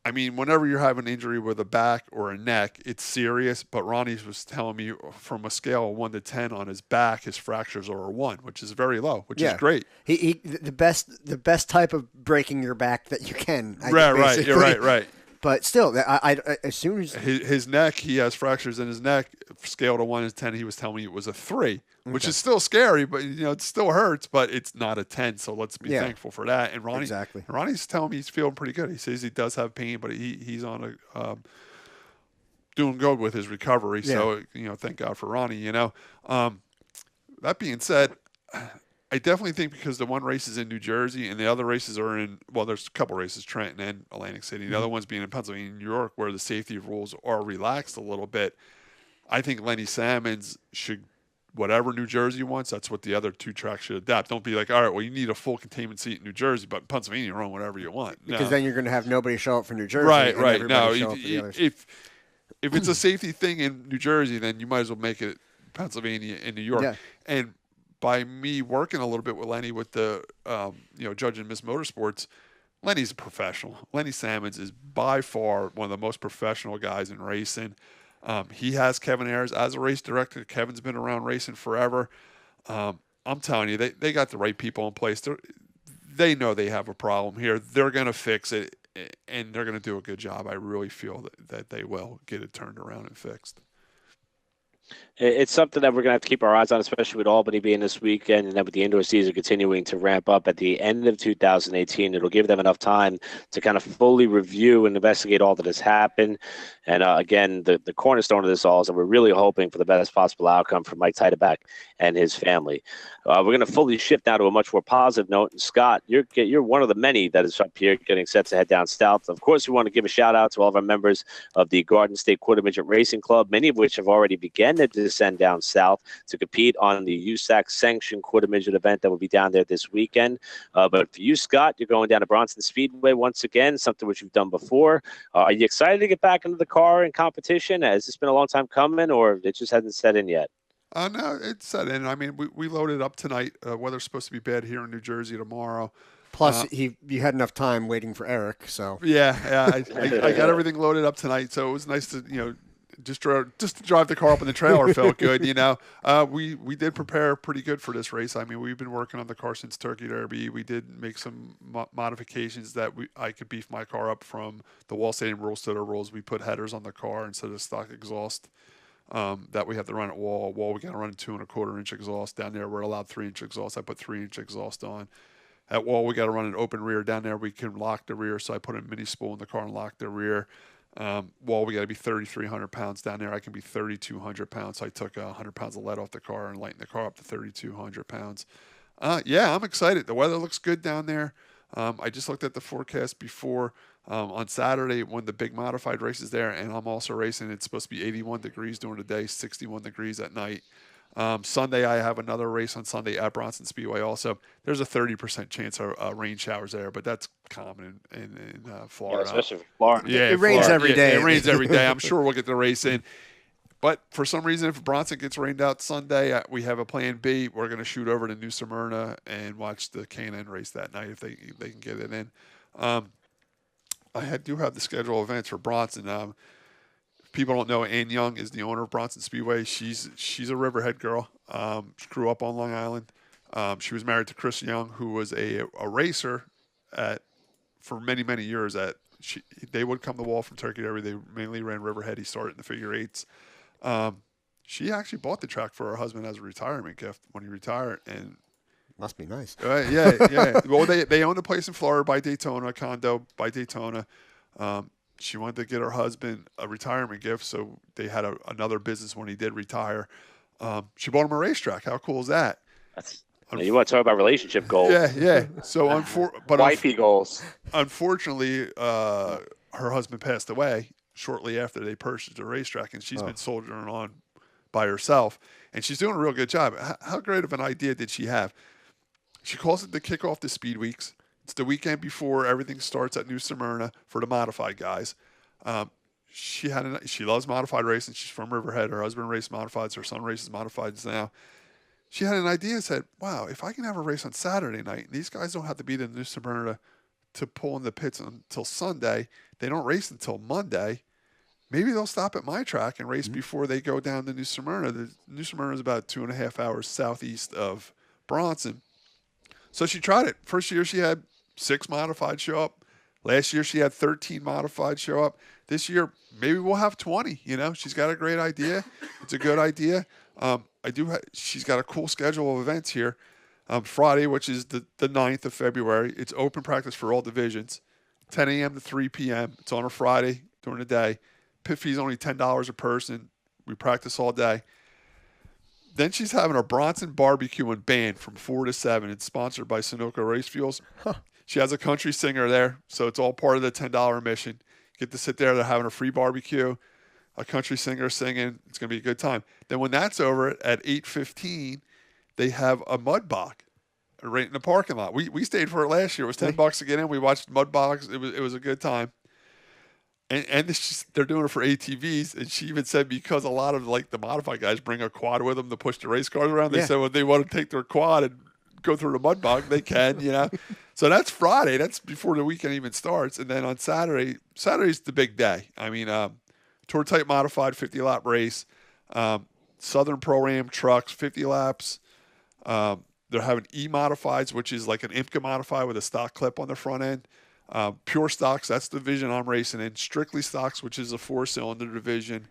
Whenever you're having an injury with a back or a neck, it's serious. But Ronnie was telling me from a scale of 1 to 10 on his back, his fractures are a 1, which is very low, which is great. He the best type of breaking your back that you can. Right. You're right. But still, I as soon as his neck, he has fractures in his neck. Scale to 1 to 10, he was telling me it was a 3, which is still scary, but it still hurts. But it's not a 10, so let's be thankful for that. And Ronnie's telling me he's feeling pretty good. He says he does have pain, but he's on a doing good with his recovery. So thank God for Ronnie. That being said, I definitely think because the one race is in New Jersey and the other races are in, well, there's a couple races, Trenton and Atlantic City. The other ones being in Pennsylvania and New York, where the safety rules are relaxed a little bit. I think Lenny Salmons should, whatever New Jersey wants, that's what the other two tracks should adapt. Don't be like, all right, well, you need a full containment seat in New Jersey, but in Pennsylvania, you run whatever you want. Because then you're going to have nobody show up for New Jersey. Right, and right. everybody No, show up for the others. if it's a safety thing in New Jersey, then you might as well make it Pennsylvania and New York. Yeah. And by me working a little bit with Lenny with the, judging Miss Motorsports, Lenny's a professional. Lenny Salmons is by far one of the most professional guys in racing. He has Kevin Ayers as a race director. Kevin's been around racing forever. I'm telling you, they got the right people in place. They know they have a problem here. They're going to fix it, and they're going to do a good job. I really feel that they will get it turned around and fixed. It's something that we're going to have to keep our eyes on, especially with Albany being this weekend and then with the indoor season continuing to ramp up at the end of 2018. It'll give them enough time to kind of fully review and investigate all that has happened. And again, the cornerstone of this all is that we're really hoping for the best possible outcome for Mike Titeback and his family. We're going to fully shift now to a much more positive note. And Scott, you're one of the many that is up here getting set to head down south. Of course, we want to give a shout out to all of our members of the Garden State Quarter Midget Racing Club, many of which have already begun to descend down south to compete on the USAC sanctioned quarter midget event that will be down there this weekend. But for you, Scott, you're going down to Bronson Speedway once again, something which you've done before. Are you excited to get back into the car and competition? Has this been a long time coming, or it just hasn't set in yet? No, it's set in. I mean, we loaded up tonight. Weather's supposed to be bad here in New Jersey tomorrow. Plus, you had enough time waiting for Eric, so yeah. I got everything loaded up tonight, so it was nice to just to drive the car up in the trailer felt good. We did prepare pretty good for this race. I mean, we've been working on the car since Turkey Derby. We did make some modifications that I could beef my car up from the Wall Stadium rules to the rules. We put headers on the car instead of stock exhaust. That we have to run at wall. We got to run 2 1/4 inch exhaust. Down there, we're allowed 3 inch exhaust. I put 3 inch exhaust on. At wall, we got to run an open rear. Down there, we can lock the rear. So I put a mini spool in the car and lock the rear. Wall, we got to be 3,300 pounds. Down there, I can be 3,200 pounds. So I took 100 pounds of lead off the car and lightened the car up to 3,200 pounds. Yeah, I'm excited. The weather looks good down there. I just looked at the forecast before. On Saturday, when the big modified race is there, and I'm also racing, it's supposed to be 81 degrees during the day, 61 degrees at night. Sunday, I have another race on Sunday at Bronson Speedway also. There's a 30% chance of rain showers there, but that's common in Florida. Yeah, especially for Florida. Yeah, it rains every day. It rains every day. I'm sure we'll get the race in. But for some reason, if Bronson gets rained out Sunday, we have a plan B. We're going to shoot over to New Smyrna and watch the K&N race that night if they can get it in. I do have the schedule of events for Bronson. If people don't know, Ann Young is the owner of Bronson Speedway. She's a Riverhead girl. She grew up on Long Island. She was married to Chris Young, who was a racer for many, many years. They would come to Wall from Turkey Derby. They mainly ran Riverhead. He started in the figure eights. She actually bought the track for her husband as a retirement gift when he retired, and must be nice. Yeah. Well, they owned a place in Florida by Daytona, a condo by Daytona. She wanted to get her husband a retirement gift, so they had another business when he did retire. She bought him a racetrack. How cool is that? You want to talk about relationship goals? Yeah. So, wifey goals. Unfortunately, her husband passed away shortly after they purchased the racetrack, and she's been soldiering on by herself, and she's doing a real good job. How great of an idea did she have? She calls it the kickoff to Speedweeks. It's the weekend before everything starts at New Smyrna for the modified guys. She loves modified racing. She's from Riverhead. Her husband raced modifieds. Her son races modifieds now. She had an idea and said, wow, if I can have a race on Saturday night, and these guys don't have to be to New Smyrna to pull in the pits until Sunday, they don't race until Monday, maybe they'll stop at my track and race before they go down to New Smyrna. New Smyrna is about 2.5 hours southeast of Bronson. So she tried it. First year she had 6 modified show up. Last year she had 13 modified show up. This year maybe we'll have 20. She's got a great idea. It's a good idea. She's got a cool schedule of events here. Friday, which is the 9th of February, it's open practice for all divisions, 10 a.m. to 3 p.m. It's on a Friday during the day. Pit fee is only $10 a person. We practice all day. Then she's having a Bronson barbecue and band from 4 to 7. It's sponsored by Sunoco Race Fuels. Huh. She has a country singer there, so it's all part of the $10 admission. Get to sit there. They're having a free barbecue, a country singer singing. It's going to be a good time. Then when that's over at 8:15, they have a mud bog right in the parking lot. We stayed for it last year. It was $10 to get in. We watched mud bogs. It was a good time. And they're doing it for ATVs. And she even said because a lot of like the modified guys bring a quad with them to push the race cars around. They said when they want to take their quad and go through the mud bog, they can, you know. So that's Friday. That's before the weekend even starts. And then on Saturday's the big day. I mean, Tour Type Modified 50-lap race, Southern Pro-Am trucks 50 laps. They're having E-Modifieds, which is like an IMCA Modified with a stock clip on the front end. Pure Stocks, that's the division I'm racing in. Strictly Stocks, which is a 4-cylinder division.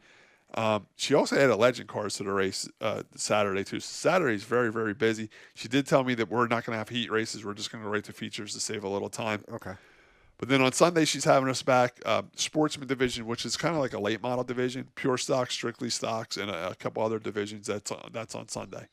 She also added legend cars to the race Saturday, too. So Saturday's very, very busy. She did tell me that we're not going to have heat races. We're just going to rate the features to save a little time. Okay. But then on Sunday, she's having us back Sportsman division, which is kind of like a late model division. Pure Stocks, Strictly Stocks, and a couple other divisions. That's on Sunday.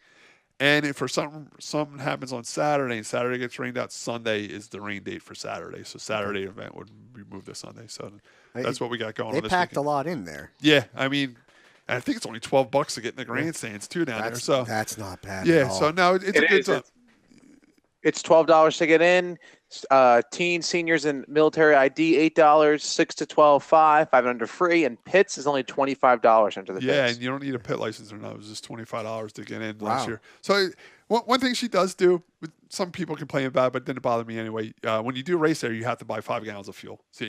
And if for something happens on Saturday and Saturday gets rained out, Sunday is the rain date for Saturday. So Saturday event would be moved to Sunday. So that's what we got going on this weekend. They packed a lot in there. Yeah, I mean, I think it's only $12 to get in the grandstands too down there. So that's not bad. Yeah, at all. so no, it's a good time. It's $12 to get in. Teens, seniors, and military ID $8. 6 to 12, $5. 5 under free, and pits is only $25 under the pits. Yeah, and you don't need a pit license or no. It was just $25 to get in last year. So one thing she does do, some people complain about it, but it didn't bother me anyway. When you do a race there, you have to buy 5 gallons of fuel. So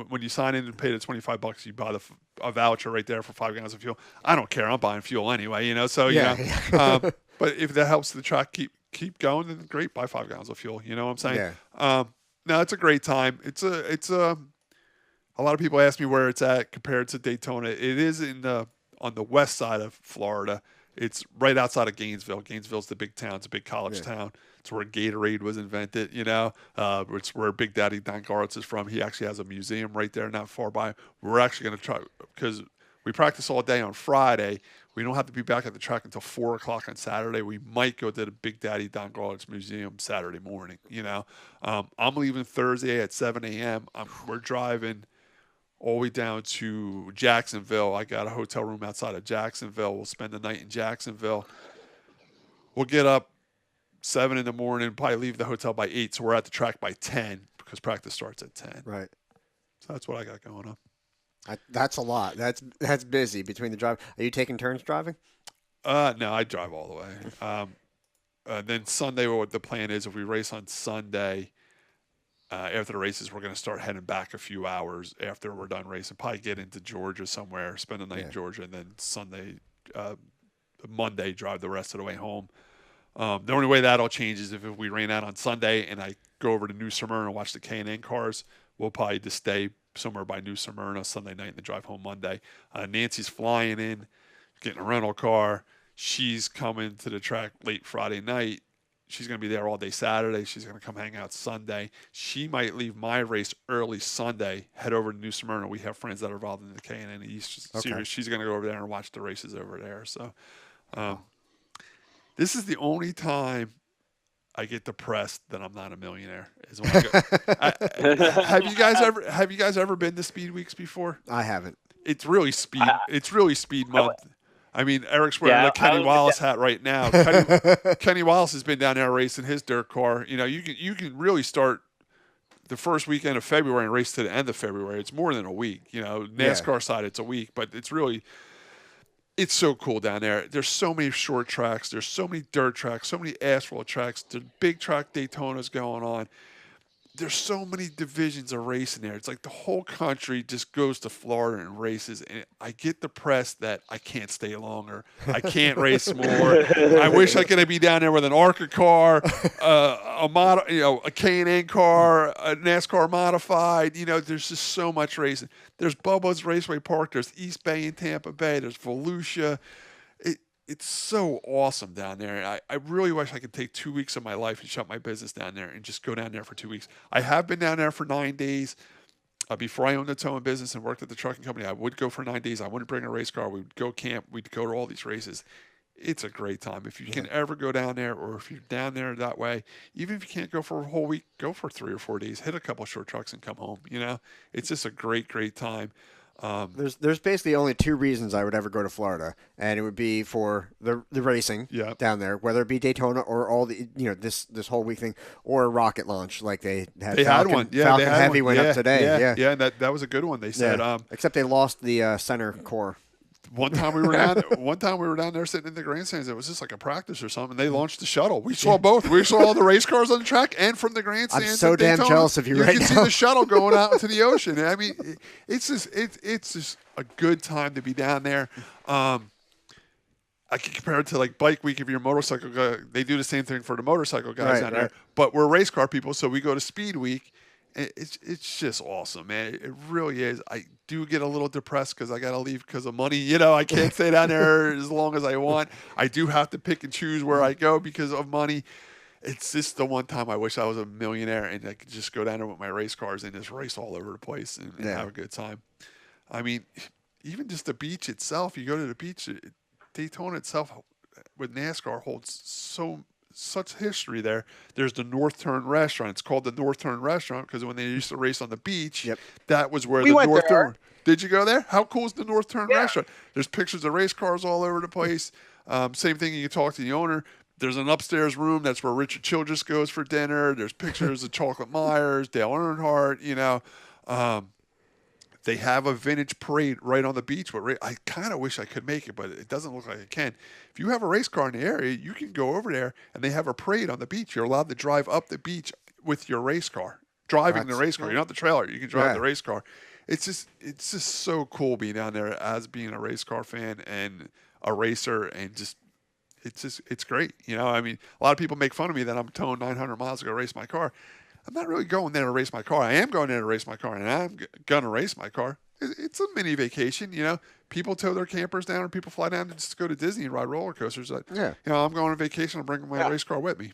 when you sign in and pay the $25, you buy a voucher right there for 5 gallons of fuel. I don't care. I'm buying fuel anyway, you know. So but if that helps the track keep going, then great, buy 5 gallons of fuel. You know what I'm saying? Yeah. No, it's a great time. It's a lot of people ask me where it's at compared to Daytona. It is on the west side of Florida. It's right outside of Gainesville. Gainesville's the big town. It's a big college town. It's where Gatorade was invented, you know. It's where Big Daddy Don Garlitz is from. He actually has a museum right there not far by. We're actually going to try, because we practice all day on Friday. We don't have to be back at the track until 4 o'clock on Saturday. We might go to the Big Daddy Don Garlitz Museum Saturday morning, you know. I'm leaving Thursday at 7 a.m. We're driving all the way down to Jacksonville. I got a hotel room outside of Jacksonville. We'll spend the night in Jacksonville. We'll get up 7 in the morning, probably leave the hotel by 8, so we're at the track by 10 because practice starts at 10. Right. So that's what I got going on. That's a lot. That's busy between the drive. Are you taking turns driving? No, I drive all the way. Then Sunday, what the plan is, if we race on Sunday, after the races, we're going to start heading back a few hours after we're done racing. Probably get into Georgia somewhere, spend the night in Georgia, and then Monday, drive the rest of the way home. The only way that'll change is if we rain out on Sunday and I go over to New Smyrna and watch the K&N cars. We'll probably just stay somewhere by New Smyrna Sunday night and then drive home Monday. Nancy's flying in, getting a rental car. She's coming to the track late Friday night. She's going to be there all day Saturday. She's going to come hang out Sunday. She might leave my race early Sunday, head over to New Smyrna. We have friends that are involved in the K&N East Series. She's going to go over there and watch the races over there. So this is the only time I get depressed that I'm not a millionaire. Is when have you guys ever been to Speedweeks before? I haven't. It's really speed month. I mean, Eric's wearing a Kenny Wallace hat right now. Kenny Wallace has been down there racing his dirt car. You know, you can really start the first weekend of February and race to the end of February. It's more than a week. You know, NASCAR side it's a week, but it's so cool down there. There's so many short tracks. There's so many dirt tracks, so many asphalt tracks. There's big track Daytonas going on. There's so many divisions of racing there. It's like the whole country just goes to Florida and races. And I get depressed that I can't stay longer. I can't race more. I wish I could be down there with an ARCA car, a K&N car, a NASCAR modified. You know, there's just so much racing. There's Bubba's Raceway Park. There's East Bay in Tampa Bay. There's Volusia. It's so awesome down there. I really wish I could take 2 weeks of my life and shut my business down there and just go down there for 2 weeks. I have been down there for 9 days. Before I owned the towing business and worked at the trucking company, I would go for 9 days. I wouldn't bring a race car. We would go camp. We'd go to all these races. it's a great time. If you can ever go down there, or if you're down there that way, even if you can't go for a whole week, go for 3 or 4 days, hit a couple short trucks and come home. It's just a great time. There's basically only 2 reasons I would ever go to Florida, and it would be for the racing down there, whether it be Daytona or all the this whole week thing, or a rocket launch like they had. Had one. Yeah, Falcon they had Heavy one. went up today. Yeah, and that was a good one. They said. Except they lost the center core. One time we were down there sitting in the grandstands. It was just like a practice or something. They launched the shuttle. We saw both. We saw all the race cars on the track and from the grandstands. I'm so damn jealous of you right now. You can see the shuttle going out into the ocean. I mean, it's just a good time to be down there. I can compare it to like bike week if you're a motorcycle guy. They do the same thing for the motorcycle guys down there. But we're race car people, so we go to Speed Week. It's just awesome, man. It really is. I do get a little depressed because I got to leave because of money. I can't stay down there as long as I want. I do have to pick and choose where I go because of money. It's just the one time I wish I was a millionaire and I could just go down there with my race cars and just race all over the place and have a good time. I mean, even just the beach itself, you go to the beach, Daytona itself with NASCAR holds such history there. There's the North Turn restaurant. It's called the North Turn restaurant because when they used to race on the beach, that was where the North Turn. Did you go there? How cool is the North Turn restaurant? There's pictures of race cars all over the place. Same thing, you can talk to the owner. There's an upstairs room. That's where Richard Childress goes for dinner. There's pictures of Chocolate Myers, Dale Earnhardt, They have a vintage parade right on the beach. But I kind of wish I could make it, but it doesn't look like I can. If you have a race car in the area, you can go over there, and they have a parade on the beach. You're allowed to drive up the beach with your race car, driving the race car. You're not the trailer. You can drive the race car. It's just so cool being down there as being a race car fan and a racer, and it's great. I mean, a lot of people make fun of me that I'm towing 900 miles to go race my car. I'm not really going there to race my car. I am going there to race my car, and I'm going to race my car. It's a mini vacation, People tow their campers down, or people fly down to just go to Disney and ride roller coasters. I'm going on vacation. I'm bringing my race car with me.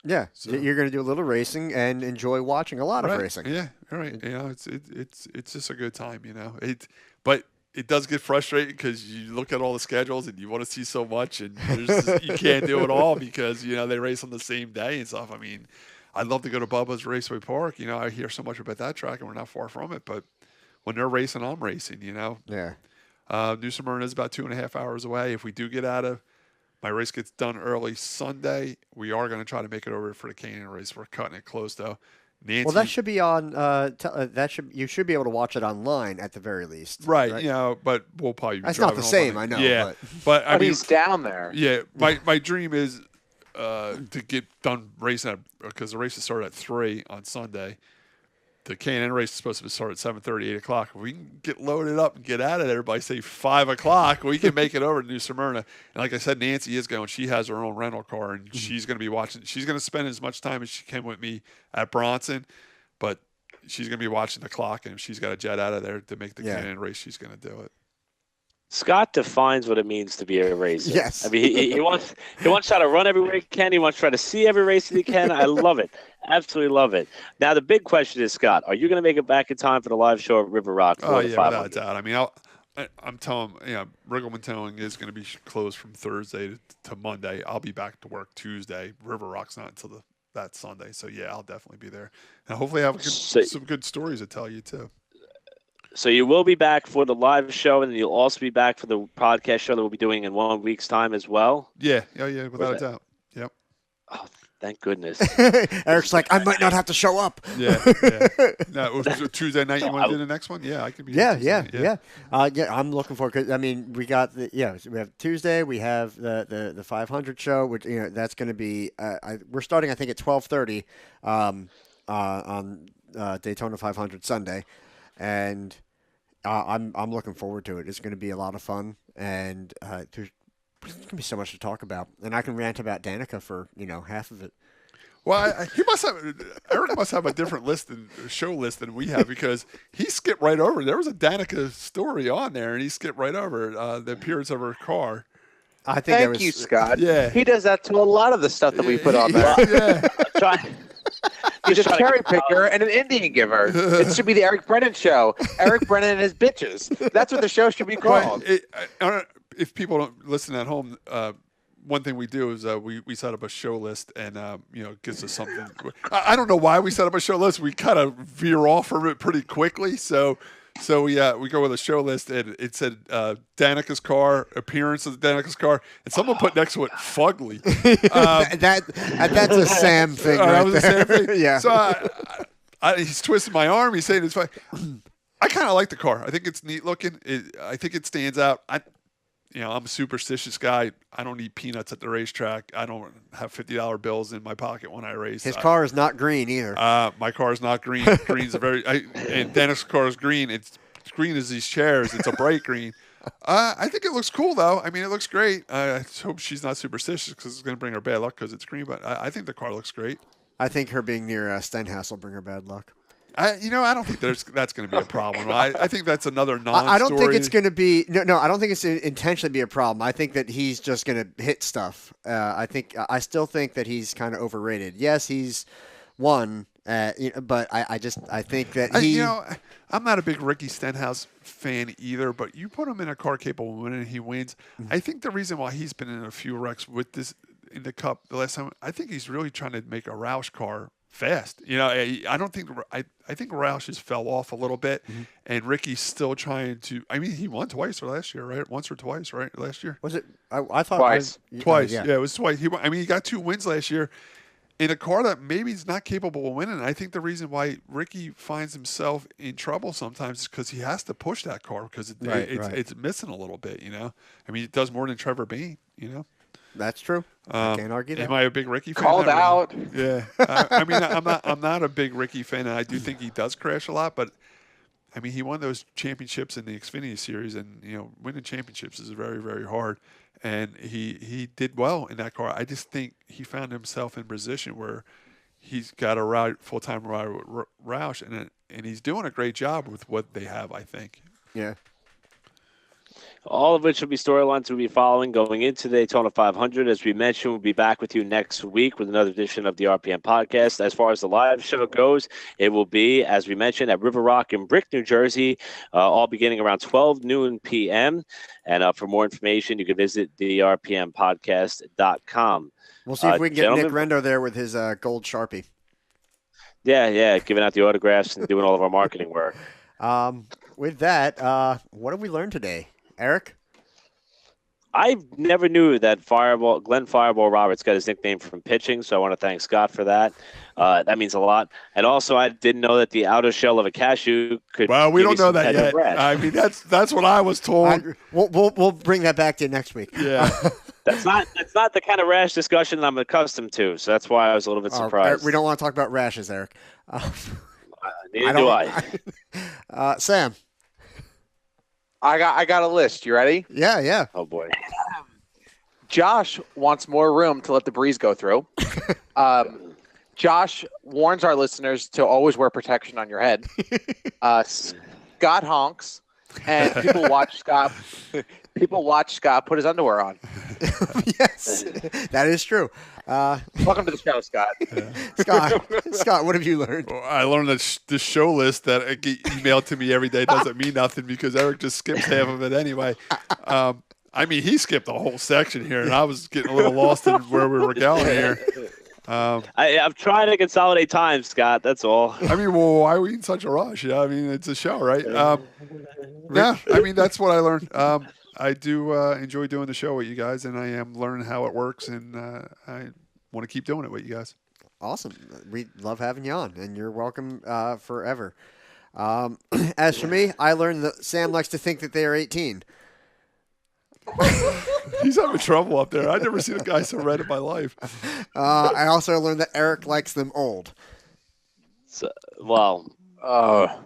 Yeah, so you're going to do a little racing and enjoy watching a lot of racing. Yeah, right. It's just a good time, But it does get frustrating because you look at all the schedules and you want to see so much, and you can't do it all because they race on the same day and stuff. I mean, I'd love to go to Bubba's Raceway Park. I hear so much about that track, and we're not far from it. But when they're racing, I'm racing. Yeah. New Smyrna is about 2.5 hours away. If we do get out of my race gets done early Sunday, we are going to try to make it over for the Canyon race. We're cutting it close though. Nancy, well, that should be on. You should be able to watch it online at the very least. Right. But we'll probably. That's not the same. I know. Yeah. But I mean, he's down there. Yeah. My dream is to get done racing because the races start at 3 on Sunday. The K&N race is supposed to start at 7:30, 8 o'clock. If we can get loaded up and get out of there by, say, 5 o'clock, we can make it over to New Smyrna. And like I said, Nancy is going. She has her own rental car, and she's going to be watching. She's going to spend as much time as she can with me at Bronson, but she's going to be watching the clock, and if she's got to jet out of there to make the K&N race, she's going to do it. Scott defines what it means to be a racer. Yes. I mean, he wants to try to run everywhere he can. He wants to try to see every race that he can. I love it. Absolutely love it. Now, the big question is, Scott, are you going to make it back in time for the live show at River Rock? Oh, yeah, without a doubt. I mean, I'm telling Riggleman Towing is going to be closed from Thursday to Monday. I'll be back to work Tuesday. River Rock's not until that Sunday. So, yeah, I'll definitely be there. And hopefully I have some good stories to tell you, too. So you will be back for the live show, and you'll also be back for the podcast show that we'll be doing in 1 week's time as well? Yeah. Oh, yeah, without a doubt. Yep. Oh, thank goodness. Eric's like, I might not have to show up. Yeah. No, Tuesday night, you want to do the next one? Yeah, I can be Yeah. I'm looking forward because, I mean, we got we have Tuesday, we have the 500 show, which, that's going to be, we're starting, I think, at 12:30 on Daytona 500 Sunday. And I'm looking forward to it. It's going to be a lot of fun, and there's going to be so much to talk about. And I can rant about Danica for half of it. Well, Eric must have a different show list than we have because he skipped right over. There was a Danica story on there, and he skipped right over the appearance of her car. I think Thank you, Scott. Yeah, he does that to a lot of the stuff that we put on there. Yeah. He's a cherry picker and an Indian giver. It should be the Eric Brennan show. Eric Brennan and his bitches. That's what the show should be called. I don't know if people don't listen at home. one thing we do is we set up a show list, and it gives us something. I don't know why we set up a show list. We kind of veer off from it pretty quickly. So we go with a show list, and it said Danica's car, appearance of Danica's car, and someone put next to it fugly. That's a Sam thing, right? That was a Sam thing. Yeah. So he's twisting my arm. He's saying it's fine. I kind of like the car. I think it's neat looking. I think it stands out. I'm a superstitious guy. I don't eat peanuts at the racetrack. I don't have $50 bills in my pocket when I race. His car is not green either. My car is not green. Green's and Dennis' car is green. It's green as these chairs. It's a bright green. I think it looks cool though. I mean, it looks great. I hope she's not superstitious because it's going to bring her bad luck because it's green. But I think the car looks great. I think her being near Stenhouse will bring her bad luck. I don't think that's going to be a problem. I think that's another non-story. I don't think it's going to be no. I don't think it's intentionally be a problem. I think that he's just going to hit stuff. I still think that he's kind of overrated. Yes, he's won, but I think that he. I'm not a big Ricky Stenhouse fan either. But you put him in a car capable of winning, and he wins. Mm-hmm. I think the reason why he's been in a few wrecks with this in the Cup the last time, I think he's really trying to make a Roush car fast. I don't think I think Roush has fell off a little bit, mm-hmm. and Ricky's still trying to. I mean, he won twice last year, right? Once or twice, right? Last year was it? I thought twice. Twice, yeah, it was twice. He got 2 wins last year in a car that maybe is not capable of winning. I think the reason why Ricky finds himself in trouble sometimes is because he has to push that car because it's missing a little bit. I mean, it does more than Trevor Bayne. That's true. I can't argue that. Am I a big Ricky fan? Called out. Yeah. I mean, I'm not a big Ricky fan, and I do think he does crash a lot. But I mean, he won those championships in the Xfinity Series, and winning championships is very, very hard. And he did well in that car. I just think he found himself in a position where he's got a full-time ride with Roush, and he's doing a great job with what they have. I think. Yeah. All of which will be storylines we'll be following going into the Daytona 500. As we mentioned, we'll be back with you next week with another edition of the RPM podcast. As far as the live show goes, it will be, as we mentioned, at River Rock in Brick, New Jersey, all beginning around 12 noon p.m. And for more information, you can visit therpmpodcast.com. We'll see if we can get Nick Rendo there with his gold Sharpie. Yeah, giving out the autographs and doing all of our marketing work. With that, what have we learned today? Eric? I never knew that Glenn Fireball Roberts got his nickname from pitching, so I want to thank Scott for that. That means a lot. And also, I didn't know that the outer shell of a cashew could. Well, we don't know that yet. I mean, that's what I was told. We'll bring that back to you next week. Yeah. That's not the kind of rash discussion I'm accustomed to, so that's why I was a little bit surprised. We don't want to talk about rashes, Eric. Neither do I. Sam. I got a list. You ready? Yeah. Oh, boy. Josh wants more room to let the breeze go through. Josh warns our listeners to always wear protection on your head. Scott honks, and people watch Scott put his underwear on. Yes, that is true. Welcome to the show, Scott. Scott, what have you learned? Well, I learned that this show list that I get emailed to me every day doesn't mean nothing because Eric just skips half of it anyway. I mean, he skipped a whole section here, and I was getting a little lost in where we were going here. I'm trying to consolidate time, Scott. That's all. I mean, well, why are we in such a rush? I mean, it's a show, right? Yeah, I mean, that's what I learned. I do enjoy doing the show with you guys, and I am learning how it works, and I want to keep doing it with you guys. Awesome. We love having you on, and you're welcome forever. As for me, I learned that Sam likes to think that they are 18. He's having trouble up there. I've never seen a guy so red in my life. I also learned that Eric likes them old. So, well,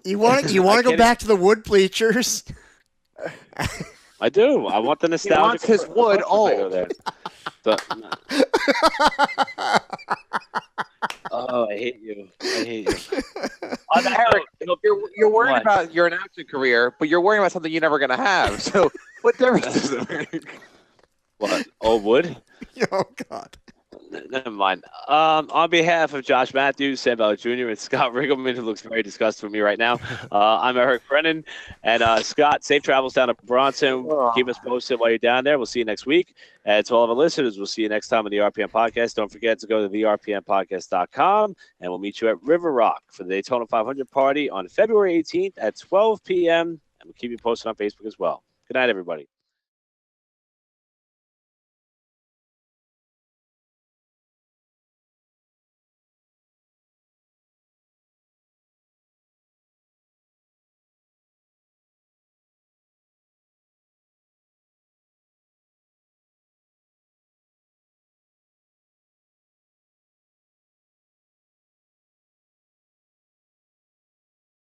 you want to go back to the wood bleachers? I do. I want the nostalgia. He wants his wood old. Oh, I hate you. Eric, you're worried about your announcing career, but you're worrying about something you're never going to have. So what difference does it make? What? Old wood? Oh, God. Never mind. On behalf of Josh Matthews, Sam Ballard Jr., and Scott Riggleman, who looks very disgusted with me right now, I'm Eric Brennan. And Scott, safe travels down to Bronson. Keep us posted while you're down there. We'll see you next week. And to all of our listeners, we'll see you next time on the RPM Podcast. Don't forget to go to therpmpodcast.com, and we'll meet you at River Rock for the Daytona 500 party on February 18th at 12 p.m., and we'll keep you posted on Facebook as well. Good night, everybody.